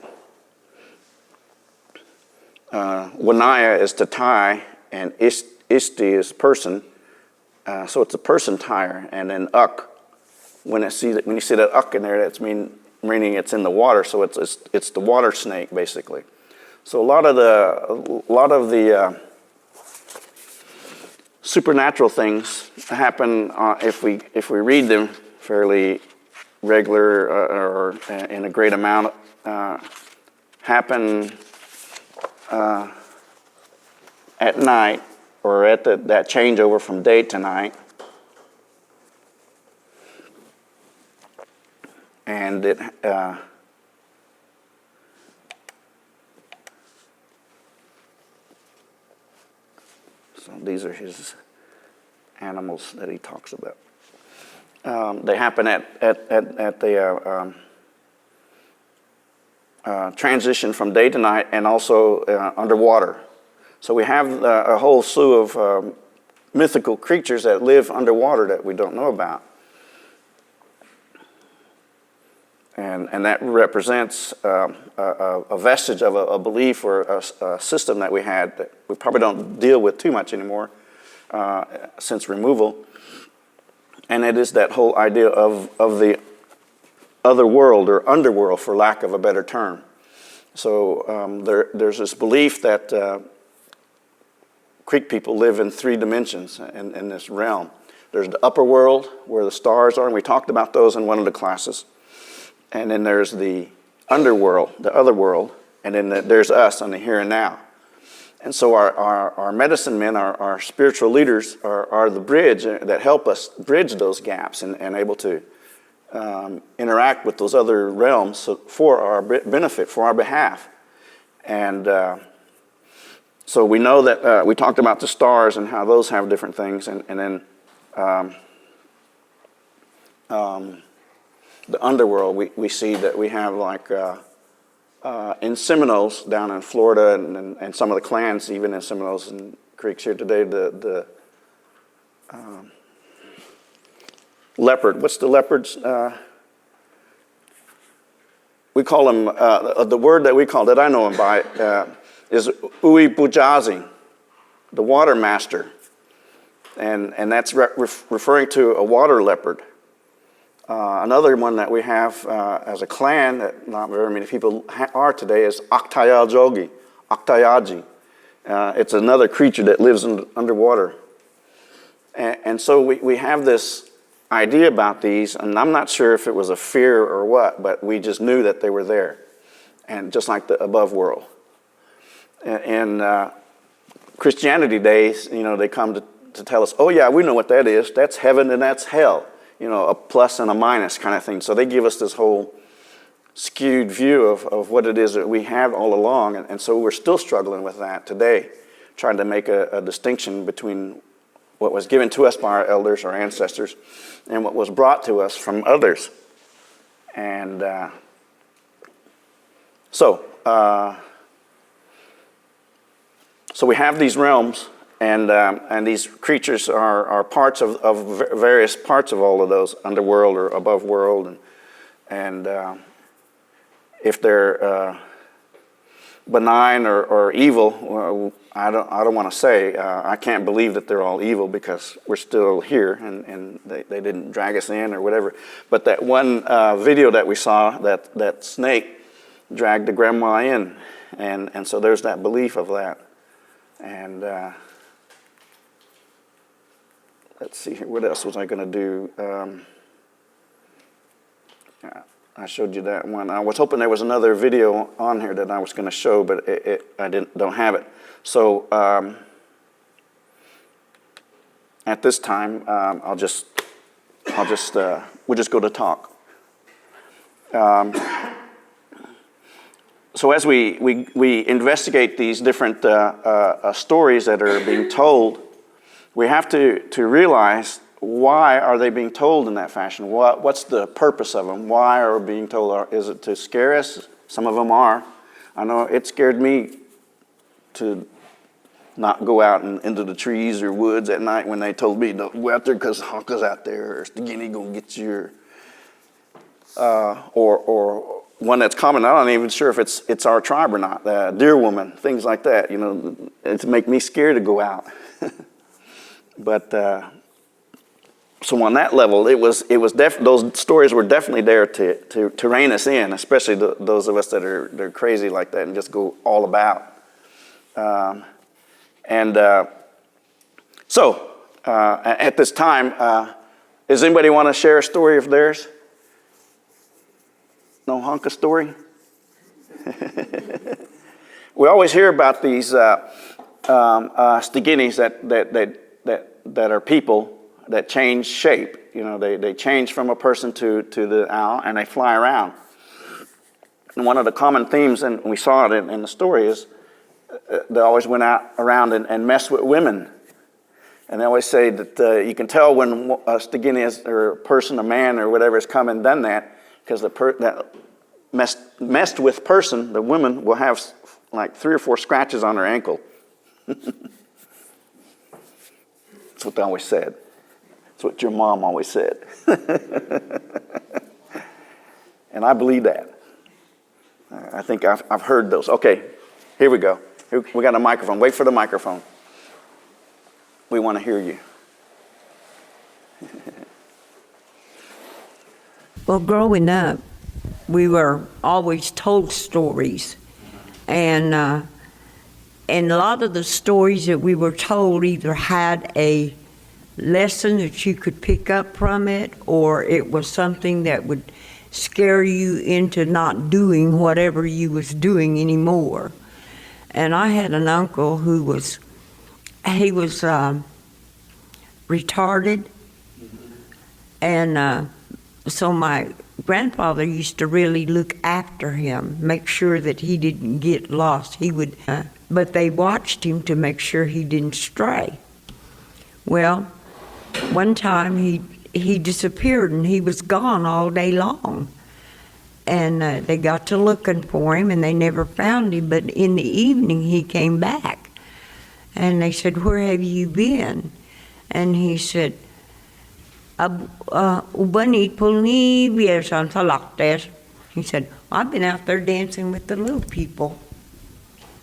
Wanaya is to tie, and isti is person. So it's a person tire, and then uk. When you see that uk in there, that's meaning it's in the water. So it's the water snake basically. So a lot of the supernatural things happen if we read them fairly regular or in a great amount. Happen at night, or at that changeover from day to night. And it These are his animals that he talks about. They happen at the transition from day to night, and also underwater. So we have a whole slew of mythical creatures that live underwater that we don't know about. And that represents a vestige of a belief or a system that we had that we probably don't deal with too much anymore since removal. And it is that whole idea of the other world, or underworld for lack of a better term. So there's this belief that Creek people live in 3 dimensions in this realm. There's the upper world where the stars are, and we talked about those in one of the classes. And then there's the underworld, the other world, and then there's us on the here and now. And so our medicine men, our spiritual leaders are the bridge that help us bridge those gaps and able to interact with those other realms for our benefit, for our behalf. And so we know that we talked about the stars and how those have different things, and then the underworld, we see that we have like in Seminoles down in Florida, and some of the clans even in Seminoles and Creeks here today, the leopard. What's the leopards? We call them, the word that we call, that I know him by, is Ui Bujazi, the water master. And that's referring to a water leopard. Another one that we have as a clan that not very many people are today is Aktayaji. It's another creature that lives underwater. And so we have this idea about these, and I'm not sure if it was a fear or what, but we just knew that they were there, and just like the above world. In Christianity days, they come to tell us, oh yeah, we know what that is. That's heaven and that's hell. A plus and a minus kind of thing. So they give us this whole skewed view of what it is that we have all along, and so we're still struggling with that today, trying to make a distinction between what was given to us by our elders, our ancestors, and what was brought to us from others. And so we have these realms, and these creatures are parts of various parts of all of those, underworld or above world, and if they're benign or evil, well, I don't want to say. I can't believe that they're all evil because we're still here and they didn't drag us in or whatever. But that one video that we saw, that snake dragged the grandma in, and so there's that belief of that. And let's see here, what else was I going to do? I showed you that one. I was hoping there was another video on here that I was going to show, but I don't have it. So at this time, we'll just go to talk. So as we investigate these different stories that are being told, we have to realize, why are they being told in that fashion? What's the purpose of them? Why are we being told? Is it to scare us? Some of them are. I know it scared me to not go out into the trees or woods at night when they told me, don't go out there because Honka's out there, or Stigini gonna get you. Or one that's common, I'm not even sure if it's our tribe or not, deer woman, things like that. It make me scared to go out. But so on that level, those stories were definitely there to rein us in, especially those of us that are crazy like that and just go all about. So at this time, does anybody want to share a story of theirs? No Honka story? We always hear about these Stiginis that are people that change shape. They change from a person to the owl, and they fly around. And one of the common themes, and we saw it in the story, is they always went out around and messed with women And they always say that you can tell when a Staginius or a person, a man or whatever, has come and done that, because that messed with person, the woman, will have like 3 or 4 scratches on her ankle. That's what they always said. That's what your mom always said. And I believe that. I think I've heard those. Okay, here we go. We got a microphone. Wait for the microphone. We want to hear you. Well, growing up, we were always told stories. And a lot of the stories that we were told either had a lesson that you could pick up from it, or it was something that would scare you into not doing whatever you was doing anymore. And I had an uncle who was retarded, and so my grandfather used to really look after him, make sure that he didn't get lost. He would, but they watched him to make sure he didn't stray. Well, one time he disappeared and he was gone all day long. And they got to looking for him and they never found him, but in the evening he came back. And they said, "Where have you been?" And he said, he said, "I've been out there dancing with the little people,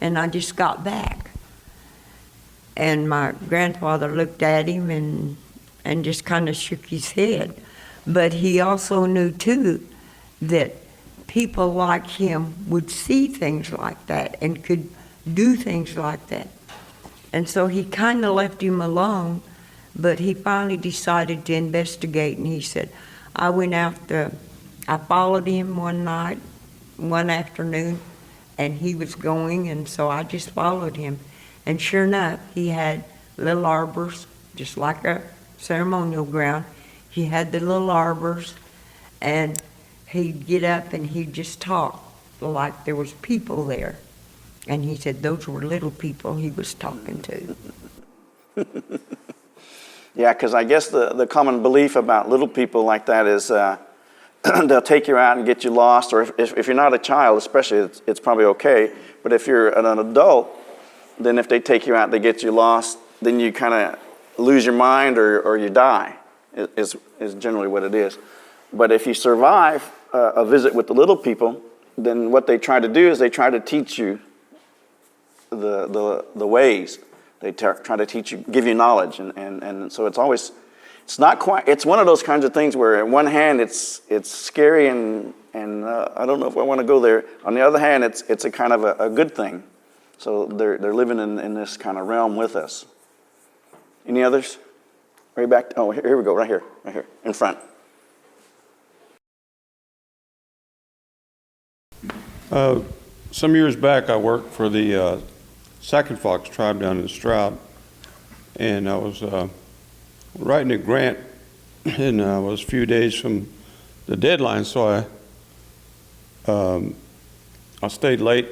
and I just got back." And my grandfather looked at him and just kind of shook his head. But he also knew, too, that people like him would see things like that and could do things like that. And so he kind of left him alone, but he finally decided to investigate, and he said, I followed him one afternoon, and he was going, and so I just followed him. And sure enough, he had little arbors, just like a ceremonial ground. He had the little arbors, and he'd get up and he'd just talk like there was people there. And he said those were little people he was talking to. Yeah, because I guess the common belief about little people like that is they'll take you out and get you lost, or if you're not a child especially, it's probably okay. But if you're an adult, then if they take you out, they get you lost, then you kind of lose your mind or you die, is generally what it is. But if you survive a visit with the little people, then what they try to do is they try to teach you the ways. They try to teach you, give you knowledge, and so it's one of those kinds of things where on one hand it's scary and I don't know if I want to go there. On the other hand, it's a kind of a good thing. So they're living in this kind of realm with us. Any others? Right back. Oh, here we go. Right here, in front. Some years back, I worked for the Second Fox tribe down in Stroud, and I was writing a grant, and I was a few days from the deadline, so I stayed late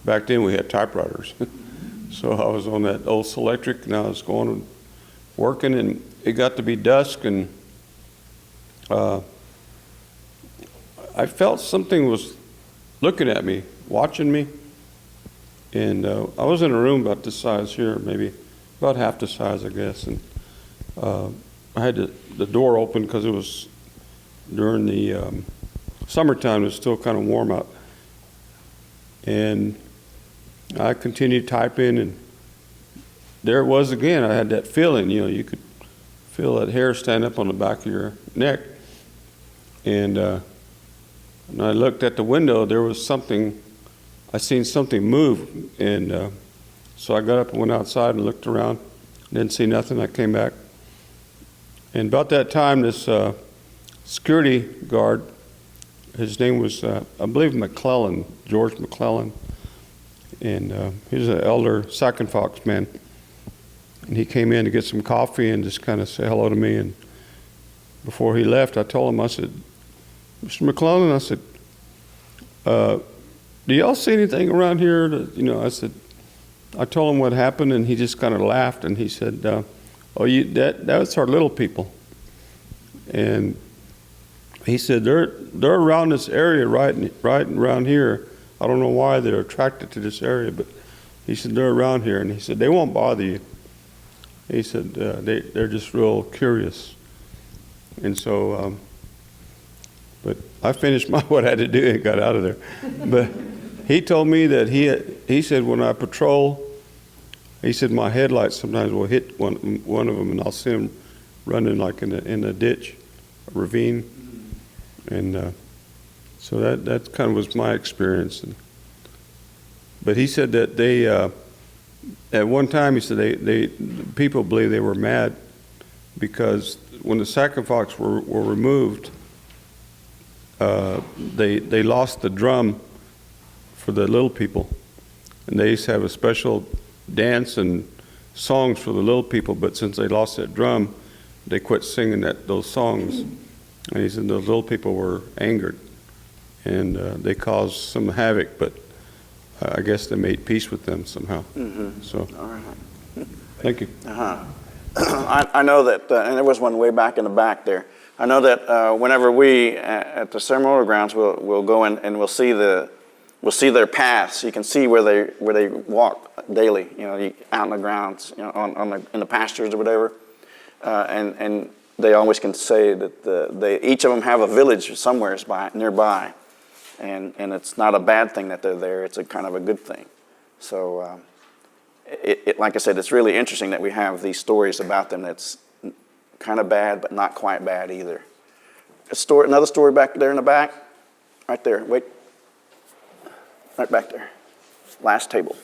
back then we had typewriters. So I was on that old Selectric, and I was going and working, and it got to be dusk, and I felt something was looking at me, watching me, and I was in a room about this size here, maybe about half the size, I guess, and I had the door open because it was during the summertime. It was still kind of warm out, and I continued typing, and there it was again. I had that feeling, you could feel that hair stand up on the back of your neck, and when I looked at the window, there was something, I seen something move, and so I got up and went outside and looked around, didn't see nothing. I came back, and about that time, this security guard, his name was, I believe, McClellan, George McClellan, and he was an elder Second Fox man, and he came in to get some coffee and just kind of say hello to me, and before he left, I told him, I said, Mr. McClellan, I said, do y'all see anything around here? I said, I told him what happened, and he just kind of laughed, and he said, "Oh, that's our little people." And he said they're around this area, right around here. I don't know why they're attracted to this area, but he said they're around here, and he said they won't bother you. He said they're just real curious, and so. But I finished what I had to do and got out of there. But he told me that he said when I patrol, he said my headlights sometimes will hit one of them, and I'll see them running like in a ditch, a ravine, and so that kind of was my experience. But he said that they at one time he said people believe they were mad because when the sacrifices were removed. They lost the drum for the little people, and they used to have a special dance and songs for the little people, but since they lost that drum, they quit singing those songs. And he said those little people were angered, and they caused some havoc, but I guess they made peace with them somehow. Mm-hmm. So, all right. Thank you. I know that, and there was one way back in the back there. I know that whenever we at the ceremonial grounds, we'll go in and we'll see their paths. You can see where they walk daily. Out in the grounds, in the pastures or whatever. And they always can say that each of them have a village somewhere nearby, and it's not a bad thing that they're there. It's a kind of a good thing. So, like I said, it's really interesting that we have these stories about them. That's kind of bad, but not quite bad either. Another story back there in the back. Right there. Wait. Right back there. Last table.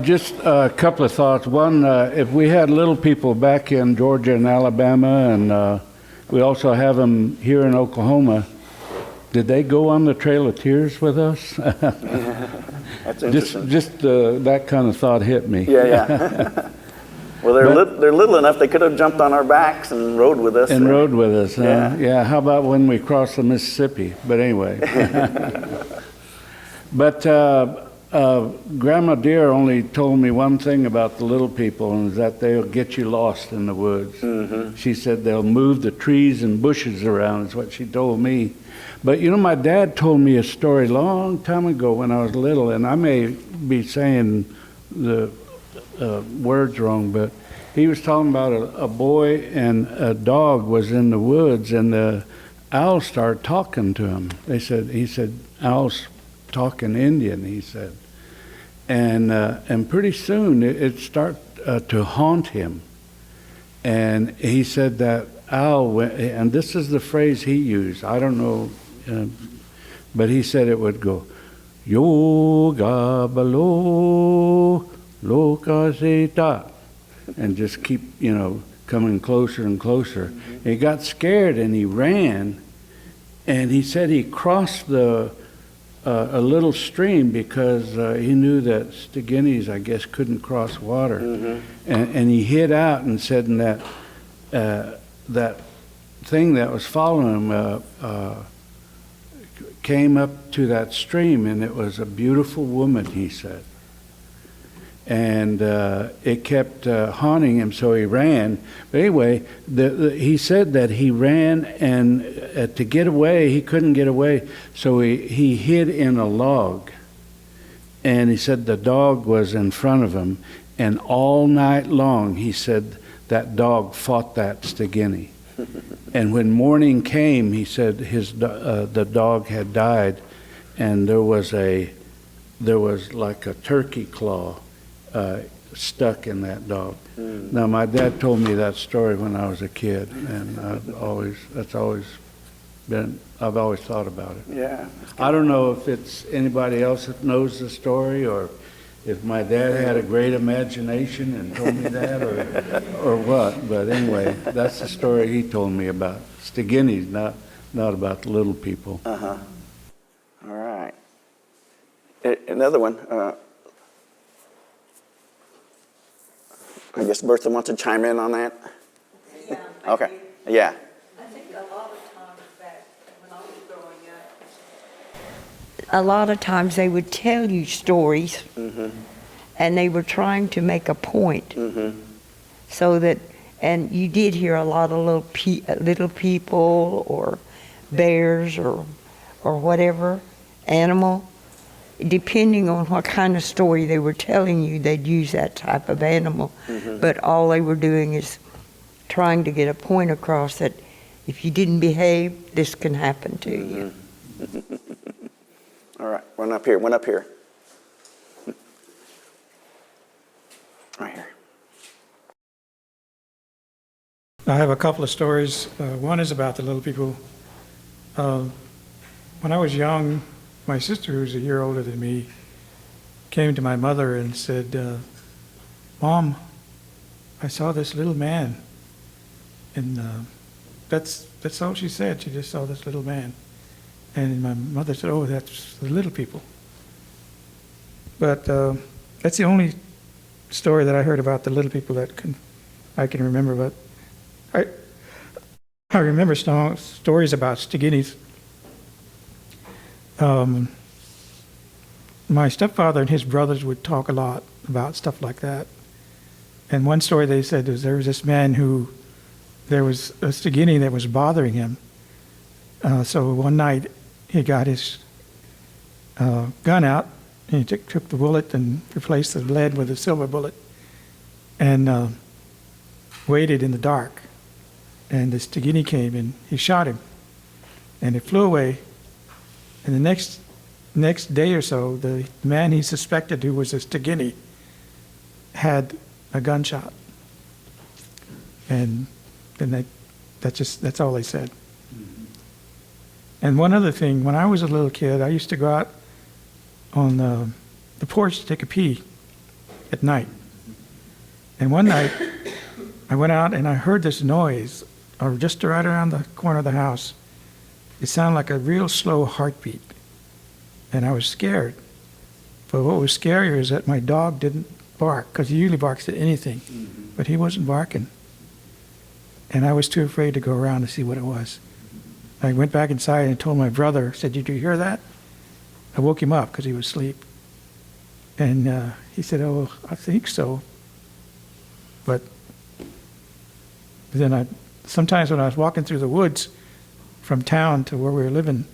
Just a couple of thoughts. One, if we had little people back in Georgia and Alabama, and we also have them here in Oklahoma, did they go on the Trail of Tears with us? That's interesting. Just that kind of thought hit me. Yeah. Well, they're little enough they could have jumped on our backs and rode with us. And rode with us. Yeah. Yeah. How about when we crossed the Mississippi? But anyway. But Grandma Deer only told me one thing about the little people, and that they'll get you lost in the woods. Mm-hmm. She said they'll move the trees and bushes around, is what she told me. But my dad told me a story a long time ago when I was little, and I may be saying the words wrong, but he was talking about a boy and a dog was in the woods, and the owl started talking to him. He said, owls talking Indian, he said. And pretty soon it started to haunt him. And he said that owl went, and this is the phrase he used, I don't know, but he said it would go, Yoga balo loka seta, and just keep, coming closer and closer. Mm-hmm. He got scared and he ran, and he said he crossed a little stream because he knew that Staginies, I guess, couldn't cross water. Mm-hmm. And he hid out and said that thing that was following him came up to that stream, and it was a beautiful woman, he said. And it kept haunting him, so he ran. But anyway, he said that he ran, and to get away, he couldn't get away, so he hid in a log. And he said the dog was in front of him, and all night long, he said that dog fought that Stagini. And when morning came, he said the dog had died, and there was like a turkey claw stuck in that dog. Mm. Now, my dad told me that story when I was a kid, and I've always thought about it. Yeah. I don't know if it's anybody else that knows the story, or if my dad had a great imagination and told me that, or what. But anyway, that's the story he told me about Staginies, not about the little people. Uh-huh. All right. Another one. I guess Bertha wants to chime in on that. Yeah. Okay, yeah. I think a lot of times back when I was growing up, a lot of times they would tell you stories, and they were trying to make a point, so that, and you did hear a lot of little people or bears or whatever animal. Depending on what kind of story they were telling you, they'd use that type of animal. But all they were doing is trying to get a point across that if you didn't behave, this can happen to you. All right, one up here, one up here. Right here. I have a couple of stories. One is about the little people. When I was young, my sister, who's a year older than me, came to my mother and said, Mom, I saw this little man. And that's all she said. She just saw this little man. And my mother said, oh, that's the little people. But that's the only story that I heard about the little people that I can remember. But I remember stories about Staginies. My stepfather and his brothers would talk a lot about stuff like that. And one story they said was there was this man who, there was a Stagini that was bothering him. So one night he got his gun out, and he took the bullet and replaced the lead with a silver bullet, and waited in the dark. And the Stagini came and he shot him, and it flew away. And the next day or so, the man he suspected, who was a Stagini, had a gunshot. And then that's all they said. And one other thing, when I was a little kid, I used to go out on the porch to take a pee at night. And one night, I went out and I heard this noise, or just right around the corner of the house. It sounded like a real slow heartbeat. And I was scared. But what was scarier is that my dog didn't bark, because he usually barks at anything. But he wasn't barking. And I was too afraid to go around to see what it was. I went back inside and told my brother, said, did you hear that? I woke him up because he was asleep. And he said, oh, I think so. But then sometimes when I was walking through the woods from town to where we were living,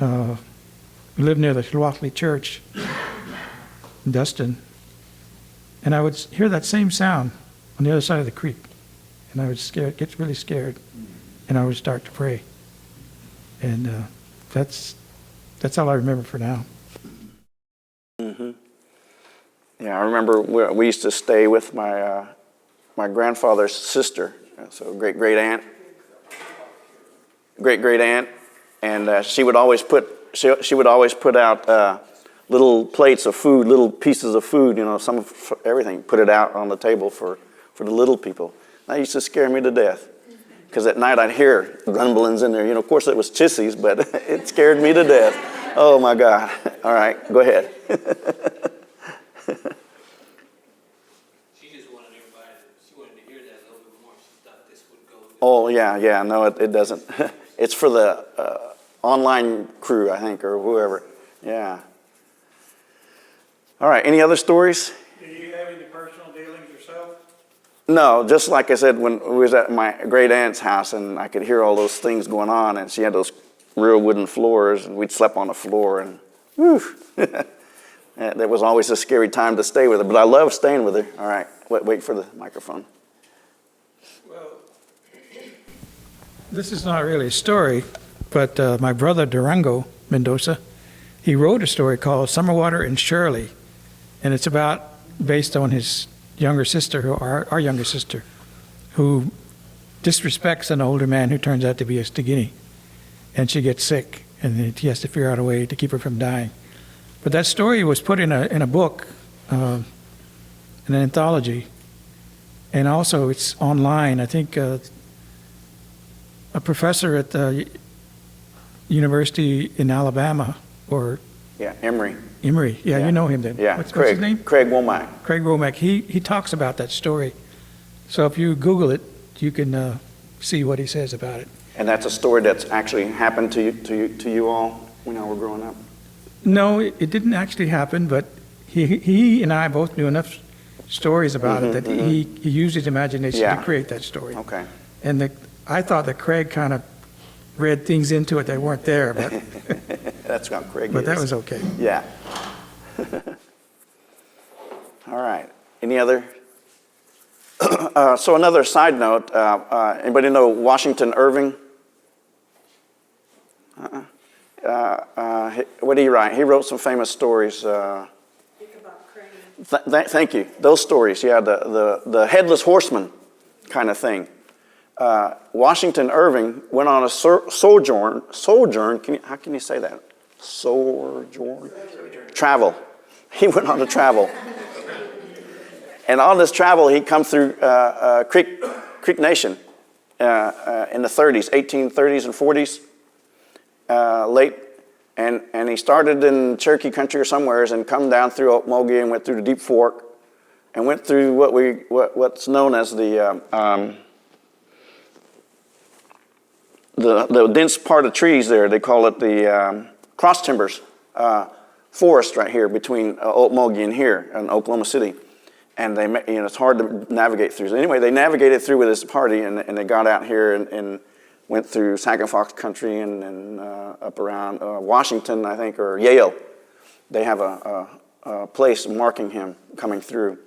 we lived near the Shloachley Church in Dustin, and I would hear that same sound on the other side of the creek, and I would get really scared, and I would start to pray. And that's all I remember for now. Yeah, I remember we used to stay with my grandfather's sister, so great aunt, and she would always put out little plates of food, little pieces of food, some of everything, put it out on the table for the little people. That used to scare me to death, because at night I'd hear rumblings in there. Of course it was chissies, but it scared me to death. Oh my God! All right, go ahead. She wanted to hear that a little bit more. She thought this would go. Oh yeah, no, it doesn't. It's for the online crew, I think, or whoever. Yeah. All right, any other stories? Do you have any personal dealings yourself? No, just like I said, when we was at my great aunt's house and I could hear all those things going on, and she had those real wooden floors, and we'd slept on the floor, and whew. That was always a scary time to stay with her, but I love staying with her. All right, wait for the microphone. Well, this is not really a story, but my brother Durango Mendoza, he wrote a story called Summerwater and Shirley, and it's based on his younger sister, our younger sister, who disrespects an older man who turns out to be a Stagini, and she gets sick, and he has to figure out a way to keep her from dying. But that story was put in a book, in an anthology, and also it's online. I think a professor at the university in Alabama, or Yeah, Emory. Emory, yeah, you know him then. Yeah, What's Craig. his name? Craig Womack. Craig Womack. He talks about that story. So if you Google it, you can see what he says about it. And that's a story that's actually happened to you all when y'all were growing up? No, it didn't actually happen, but he and I both knew enough stories about it that he used his imagination to create that story. Okay. And I thought that Craig kind of read things into it that weren't there, but That's how Craig but is. that was okay. Yeah. All right. Any other? So another side note, anybody know Washington Irving? What did he write? He wrote some famous stories. Thank you. Those stories, yeah, the headless horseman kind of thing. Washington Irving went on a sojourn. How can you say that? Sojourn? Travel. He went on a travel. And on this travel, he come through Creek Nation in the 30s, 1830s and 40s, late. And he started in Cherokee country or somewheres and come down through Muskogee and went through the Deep Fork and went through what's known as the dense part of trees there. They call it the cross timbers forest right here between Muskogee and here in Oklahoma City. And it's hard to navigate through. So anyway, they navigated through with this party, and they got out here and went through Sac and Fox country and up around Washington, I think, or Yale. They have a place marking him coming through.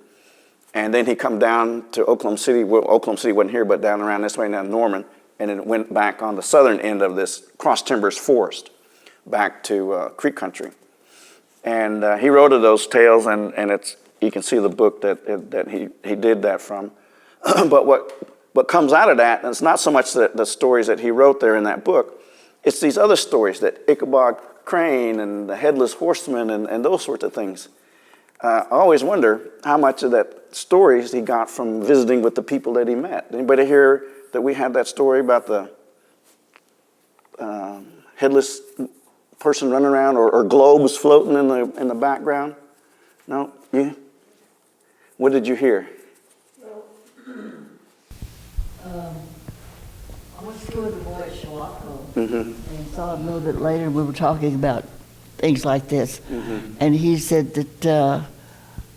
And then he come down to Oklahoma City. Well, Oklahoma City wasn't here, but down around this way, down Norman, and it went back on the southern end of this cross timbers forest, back to Creek country. And he wrote of those tales, and you can see the book that he did that from. But what comes out of that, and it's not so much the stories that he wrote there in that book, it's these other stories, that Ichabod Crane and the Headless Horseman and those sorts of things. I always wonder how much of that stories he got from visiting with the people that he met. Anybody hear that we had that story about the headless person running around or globes floating in the background? No? You? What did you hear? I went to school with a boy at Shawako, and saw him a little bit later. We were talking about things like this, and he said that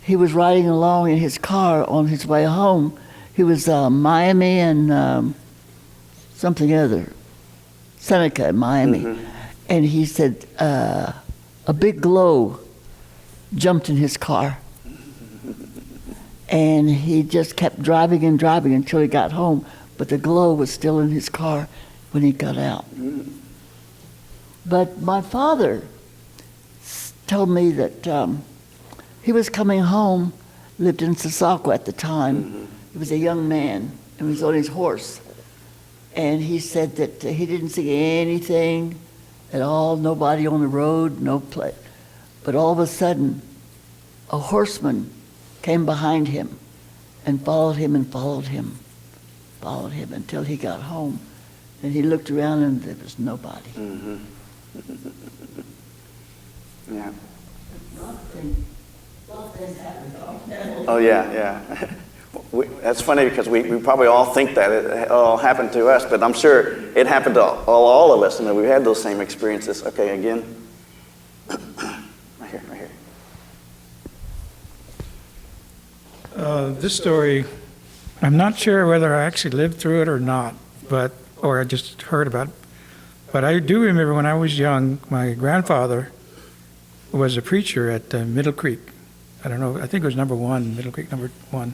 he was riding along in his car on his way home. He was Miami and something other, Seneca in Miami, and he said a big glow jumped in his car. And he just kept driving and driving until he got home, but the glow was still in his car when he got out. But my father told me that he was coming home, lived in Sasaco at the time. He was a young man, and he was on his horse. And he said that he didn't see anything at all, nobody on the road, no place. But all of a sudden, a horseman came behind him and followed him and followed him until he got home. And he looked around and there was nobody. Yeah. Oh, yeah. That's funny because we probably all think that it all happened to us, but I'm sure it happened to all of us, and we've had those same experiences. Okay, again. Right here. This story, I'm not sure whether I actually lived through it or not, or I just heard about it. But I do remember when I was young, my grandfather was a preacher at Middle Creek. I don't know, I think it was Middle Creek number 1.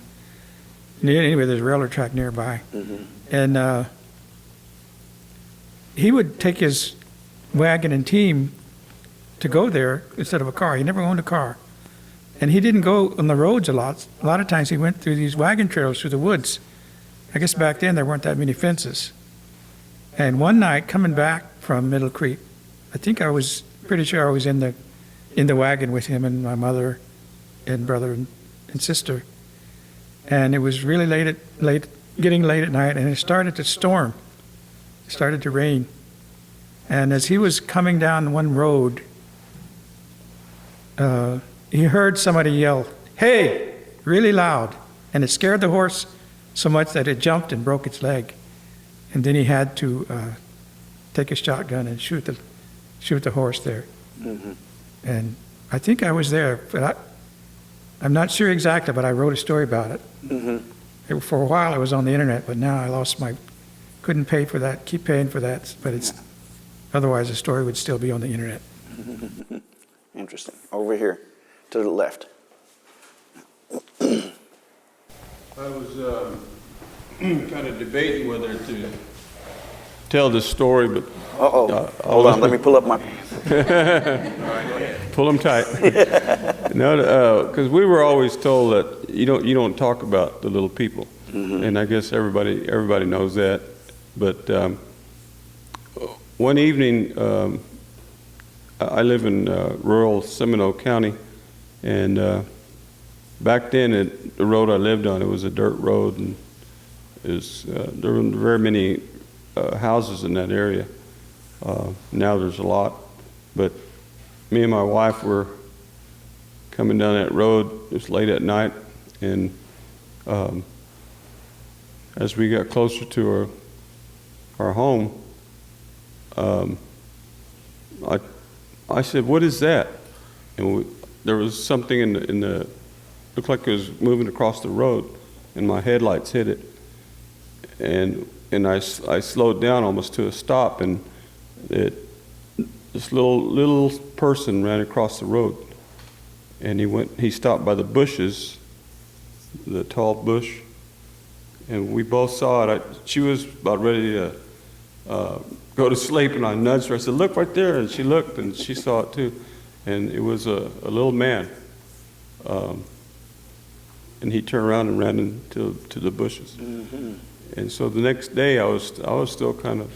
Anyway, there's a railroad track nearby. And he would take his wagon and team to go there instead of a car. He never owned a car. And he didn't go on the roads a lot. A lot of times he went through these wagon trails through the woods. I guess back then there weren't that many fences. And one night coming back from Middle Creek, I think I was pretty sure I was in the wagon with him and my mother and brother and sister. And it was really getting late at night, and it started to storm. It started to rain. And as he was coming down one road, he heard somebody yell, "Hey!" really loud, and it scared the horse so much that it jumped and broke its leg. And then he had to take a shotgun and shoot the horse there. And I think I was there, but I'm not sure exactly, but I wrote a story about it. For a while, it was on the internet, but now I lost couldn't pay for that, keep paying for that, but otherwise the story would still be on the internet. Interesting. Over here, to the left. I was kind of debating whether to tell this story, but Hold on, let me pull up my... pull them tight. No, because we were always told that you don't talk about the little people, and I guess everybody knows that. But one evening, I live in rural Seminole County, and back then the road I lived on, it was a dirt road, and there were very many houses in that area. Now there's a lot, but me and my wife were coming down that road. It was late at night, and as we got closer to our home, I said, "What is that?" And there was something in the looked like it was moving across the road, and my headlights hit it, and I slowed down almost to a stop, and this little person ran across the road, and he stopped by the bushes, the tall bush, and we both saw it. She was about ready to go to sleep, and I nudged her. I said, "Look right there," and she looked, and she saw it too, and it was a little man, and he turned around and ran into the bushes. And so the next day, I was still kind of.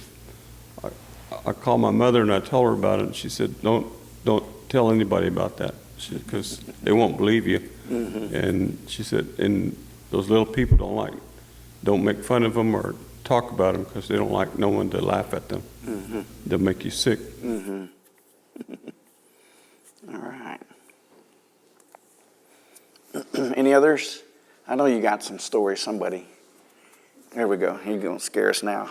I called my mother and I told her about it, and she said, "Don't tell anybody about that, because they won't believe you." And she said, "And those little people don't make fun of them or talk about them, because they don't like no one to laugh at them. They'll make you sick." All right. Any others? I know you got some stories, somebody. There we go. You're going to scare us now.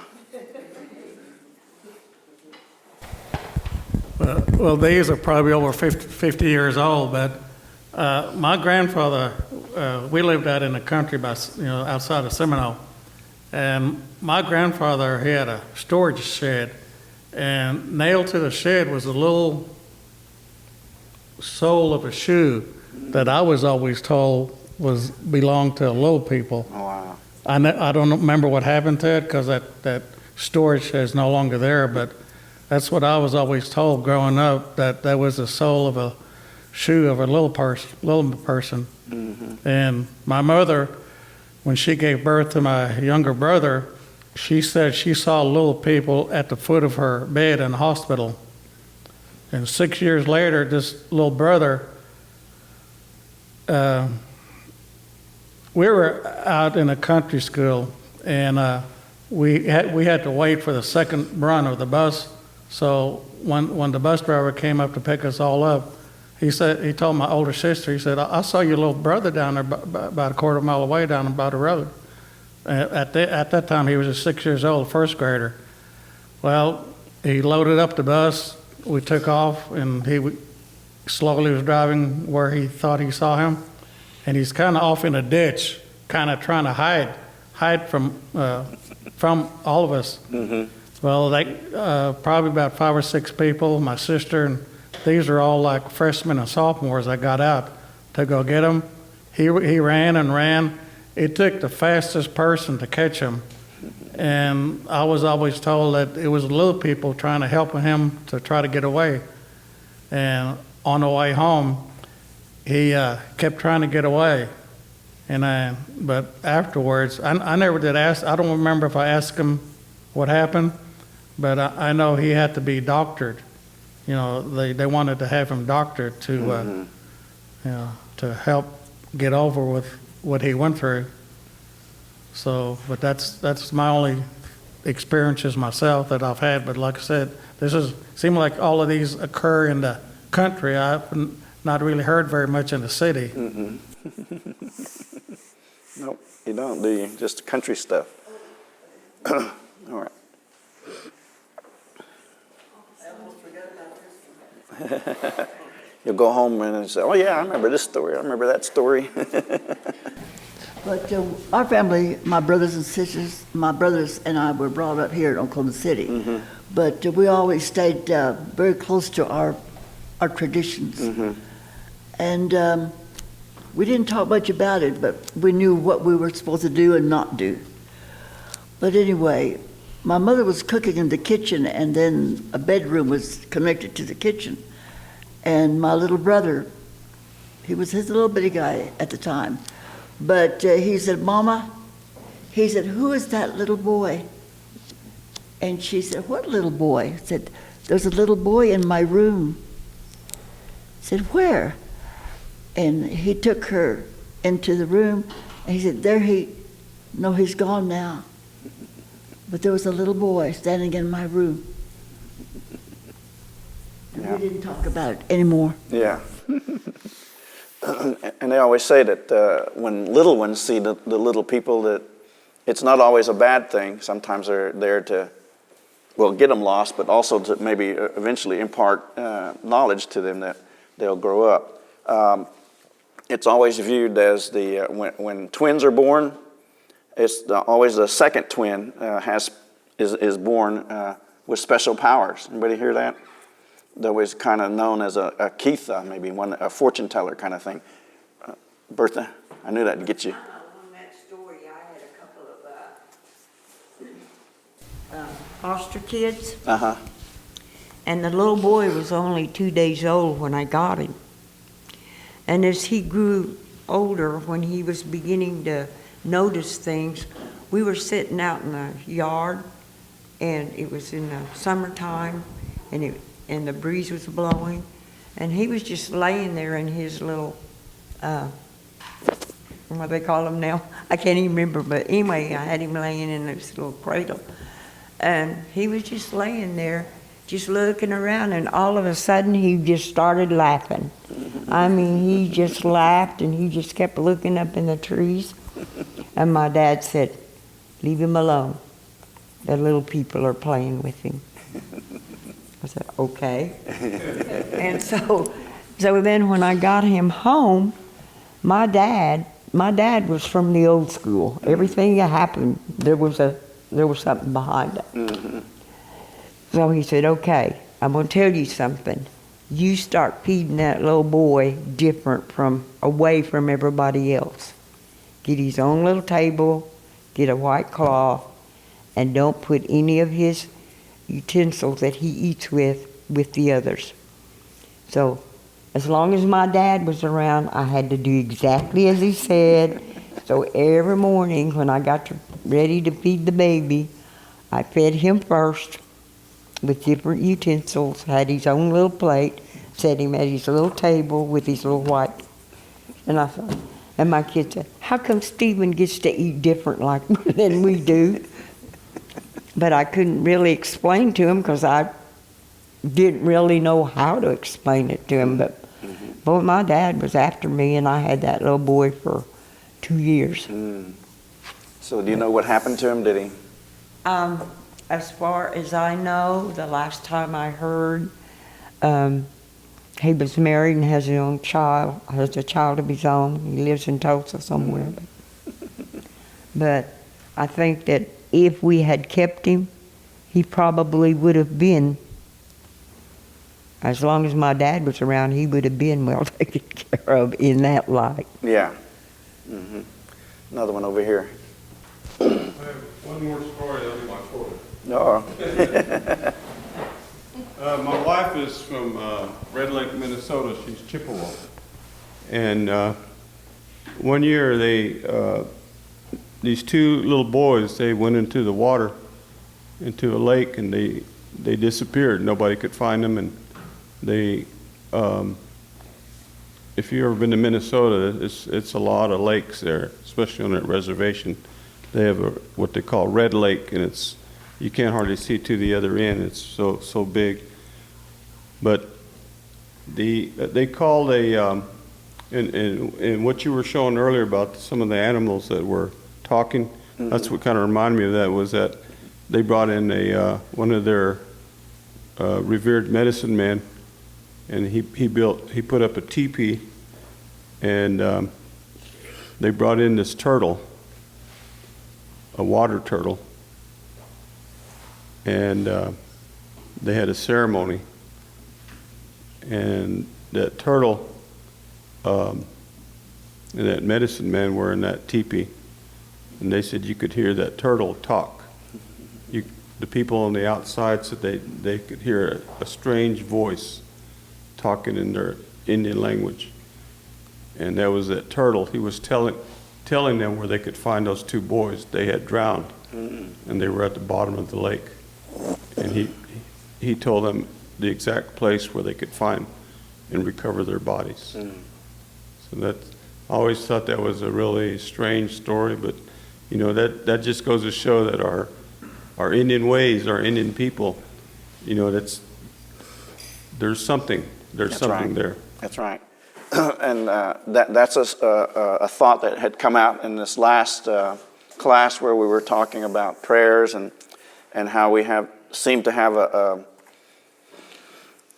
Well, these are probably over 50 years old, but my grandfather, we lived out in the country outside of Seminole, and my grandfather, he had a storage shed, and nailed to the shed was a little sole of a shoe that I was always told belonged to little people. Oh, wow. I don't remember what happened to it, because that storage shed is no longer there, but that's what I was always told growing up, that was the sole of a shoe of a little person. And my mother, when she gave birth to my younger brother, she said she saw little people at the foot of her bed in the hospital. And 6 years later, this little brother, we were out in a country school, and we had to wait for the second run of the bus. So when the bus driver came up to pick us all up, he told my older sister, he said, "I saw your little brother down there about a quarter mile away down by the road." At that time, he was just 6 years old, first grader. Well, he loaded up the bus. We took off, and he slowly was driving where he thought he saw him, and he's kind of off in a ditch, kind of trying to hide from all of us. Well, probably about 5 or 6 people, my sister, and these are all like freshmen and sophomores that got out to go get him. He ran and ran. It took the fastest person to catch him. And I was always told that it was little people trying to help him to try to get away. And on the way home, he kept trying to get away. But afterwards, I never did ask. I don't remember if I asked him what happened, but I know he had to be doctored. They wanted to have him doctored to help get over with what he went through. So, but that's my only experiences myself that I've had. But like I said, seems like all of these occur in the country. I've not really heard very much in the city. Nope. You don't, do you? Just country stuff. All right. You'll go home and say, oh yeah, I remember this story. I remember that story. But our family, my brothers and sisters, my brothers and I were brought up here in Oklahoma City. Mm-hmm. But we always stayed very close to our traditions. Mm-hmm. And we didn't talk much about it, but we knew what we were supposed to do and not do. But anyway, my mother was cooking in the kitchen, and then a bedroom was connected to the kitchen. And my little brother, he was his little bitty guy at the time, but he said, Mama, he said, who is that little boy? And she said, what little boy? I said, there's a little boy in my room. I said, where? And he took her into the room, and he said, no, he's gone now. But there was a little boy standing in my room. And Yeah. we didn't talk about it anymore. Yeah. And they always say that when little ones see the little people, that it's not always a bad thing. Sometimes they're there to, well, get them lost, but also to maybe eventually impart knowledge to them that they'll grow up. It's always viewed as when twins are born, it's always the second twin is born with special powers. Anybody hear that? They're always kind of known as a Keitha, maybe a fortune teller kind of thing. Bertha, I knew that'd get you. On that story, I had a couple of foster kids, Uh-huh. and the little boy was only 2 days old when I got him. And as he grew older, when he was beginning to notice things, we were sitting out in the yard, and it was in the summertime, and the breeze was blowing, and he was just laying there in his little, what do they call them now? I can't even remember, but anyway, I had him laying in this little cradle, and he was just laying there, just looking around, and all of a sudden he just started laughing. I mean, he just laughed, and he just kept looking up in the trees, and my dad said, leave him alone. The little people are playing with him. I said, okay. And so then when I got him home, my dad was from the old school. Everything that happened, there was something behind it. Mm-hmm. So he said, okay, I'm going to tell you something. You start feeding that little boy different away from everybody else. Get his own little table, get a white cloth, and don't put any of his utensils that he eats with the others. So as long as my dad was around, I had to do exactly as he said. So every morning when I got ready to feed the baby, I fed him first with different utensils, had his own little plate, set him at his little table with his little white. And I thought, and my kid said, how come Stephen gets to eat different than we do? But I couldn't really explain to him because I didn't really know how to explain it to him. But boy, my dad was after me, and I had that little boy for 2 years. Mm. So do you know what happened to him? Did he? As far as I know, the last time I heard, he was married and has his own child, has a child of his own. He lives in Tulsa somewhere. But I think that if we had kept him, he probably would have been, as long as my dad was around, he would have been well taken care of in that light. Yeah. Mm-hmm. Another one over here. I have one more story, that'll be my story. No. My wife is from Red Lake, Minnesota. She's Chippewa. And one year these two little boys, they went into the water, into a lake, and they disappeared. Nobody could find them. And if you've ever been to Minnesota, it's a lot of lakes there, especially on that reservation. They have what they call Red Lake, and you can't hardly see to the other end. It's so big. But they called in what you were showing earlier about some of the animals that were talking. That's what kind of reminded me of that, was that they brought in one of their revered medicine men, and he put up a teepee, and they brought in this turtle, a water turtle, and they had a ceremony, and that turtle and that medicine man were in that teepee, and they said you could hear that turtle talk. The people on the outside said they could hear a strange voice talking in their Indian language, and that was that turtle. He was telling them where they could find those two boys. They had drowned, and they were at the bottom of the lake, and he told them the exact place where they could find and recover their bodies. So that, I always thought that was a really strange story, but you know, that just goes to show that our Indian ways, our Indian people, you know, there's something right. there. That's right. And that's a thought that had come out in this last class where we were talking about prayers and how we seem to have a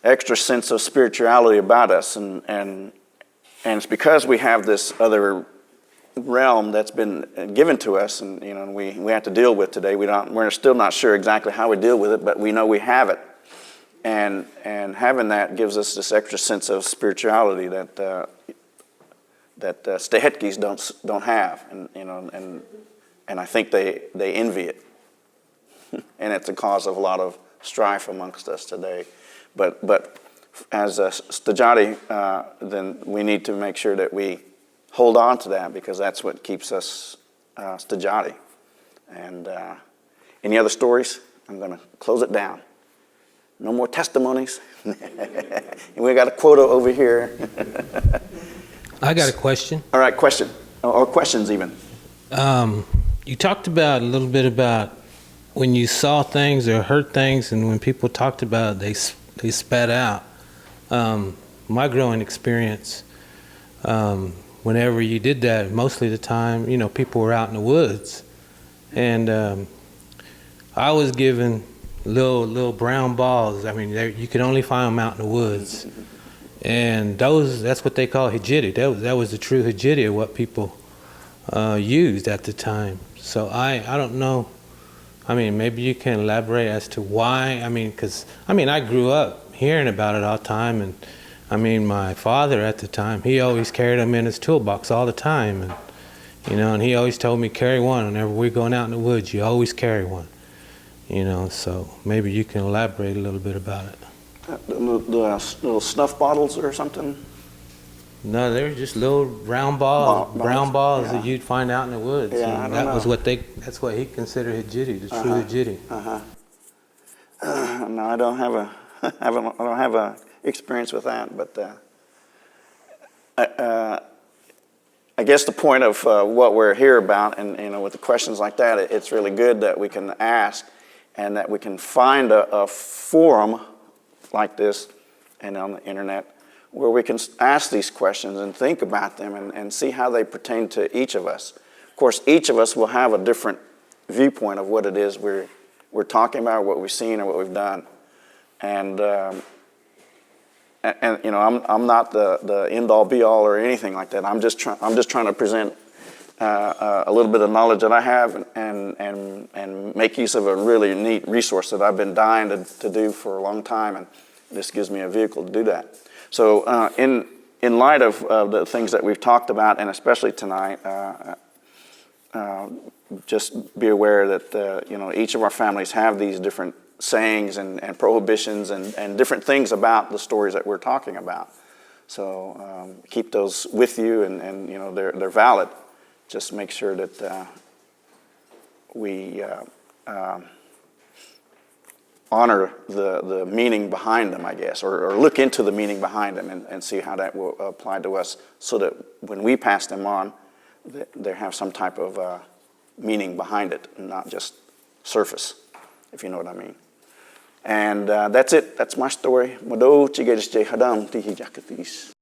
extra sense of spirituality about us, and it's because we have this other realm that's been given to us, and you know, we have to deal with today. We're still not sure exactly how we deal with it, but we know we have it, and having that gives us this extra sense of spirituality that Stehetkis don't have, and you know, and I think they envy it, and it's a cause of a lot of strife amongst us today. But as a Stajati, then we need to make sure that we hold on to that, because that's what keeps us Stajati. And any other stories? I'm going to close it down. No more testimonies. And we got a quota over here. I got a question. All right, question. Or questions even. You talked about a little bit about when you saw things or heard things, and when people talked about it, they spat out. My growing experience, whenever you did that, mostly the time, you know, people were out in the woods, and I was given little brown balls. I mean, you could only find them out in the woods, and that's what they call hijiri. That was the true hijiri of what people used at the time. So I don't know. I mean, maybe you can elaborate as to why. I mean, because I grew up hearing about it all the time, and I mean, my father at the time, he always carried them in his toolbox all the time, and you know, and he always told me, carry one whenever we're going out in the woods. You always carry one, you know. So maybe you can elaborate a little bit about it. The little snuff bottles or something. No, they were just little brown balls Yeah. that you'd find out in the woods. Yeah, and I don't know. That's what he considered hijiri, the true hijiri. No, I don't have a experience with that, but I guess the point of what we're here about, and you know, with the questions like that, it's really good that we can ask, and that we can find a forum like this and on the internet where we can ask these questions and think about them and see how they pertain to each of us. Of course, each of us will have a different viewpoint of what it is we're talking about, what we've seen, or what we've done. And you know, I'm not the end all be all or anything like that. I'm just trying to present a little bit of knowledge that I have and make use of a really neat resource that I've been dying to do for a long time, and this gives me a vehicle to do that. So in light of the things that we've talked about, and especially tonight, just be aware that you know, each of our families have these different sayings and prohibitions and different things about the stories that we're talking about. So keep those with you, and you know, they're valid. Just make sure that we honor the meaning behind them, I guess, or look into the meaning behind them and see how that will apply to us, so that when we pass them on, they have some type of meaning behind it, and not just surface, if you know what I mean. And that's it. That's my story. Mado chigeris je hadam tihi jakatis.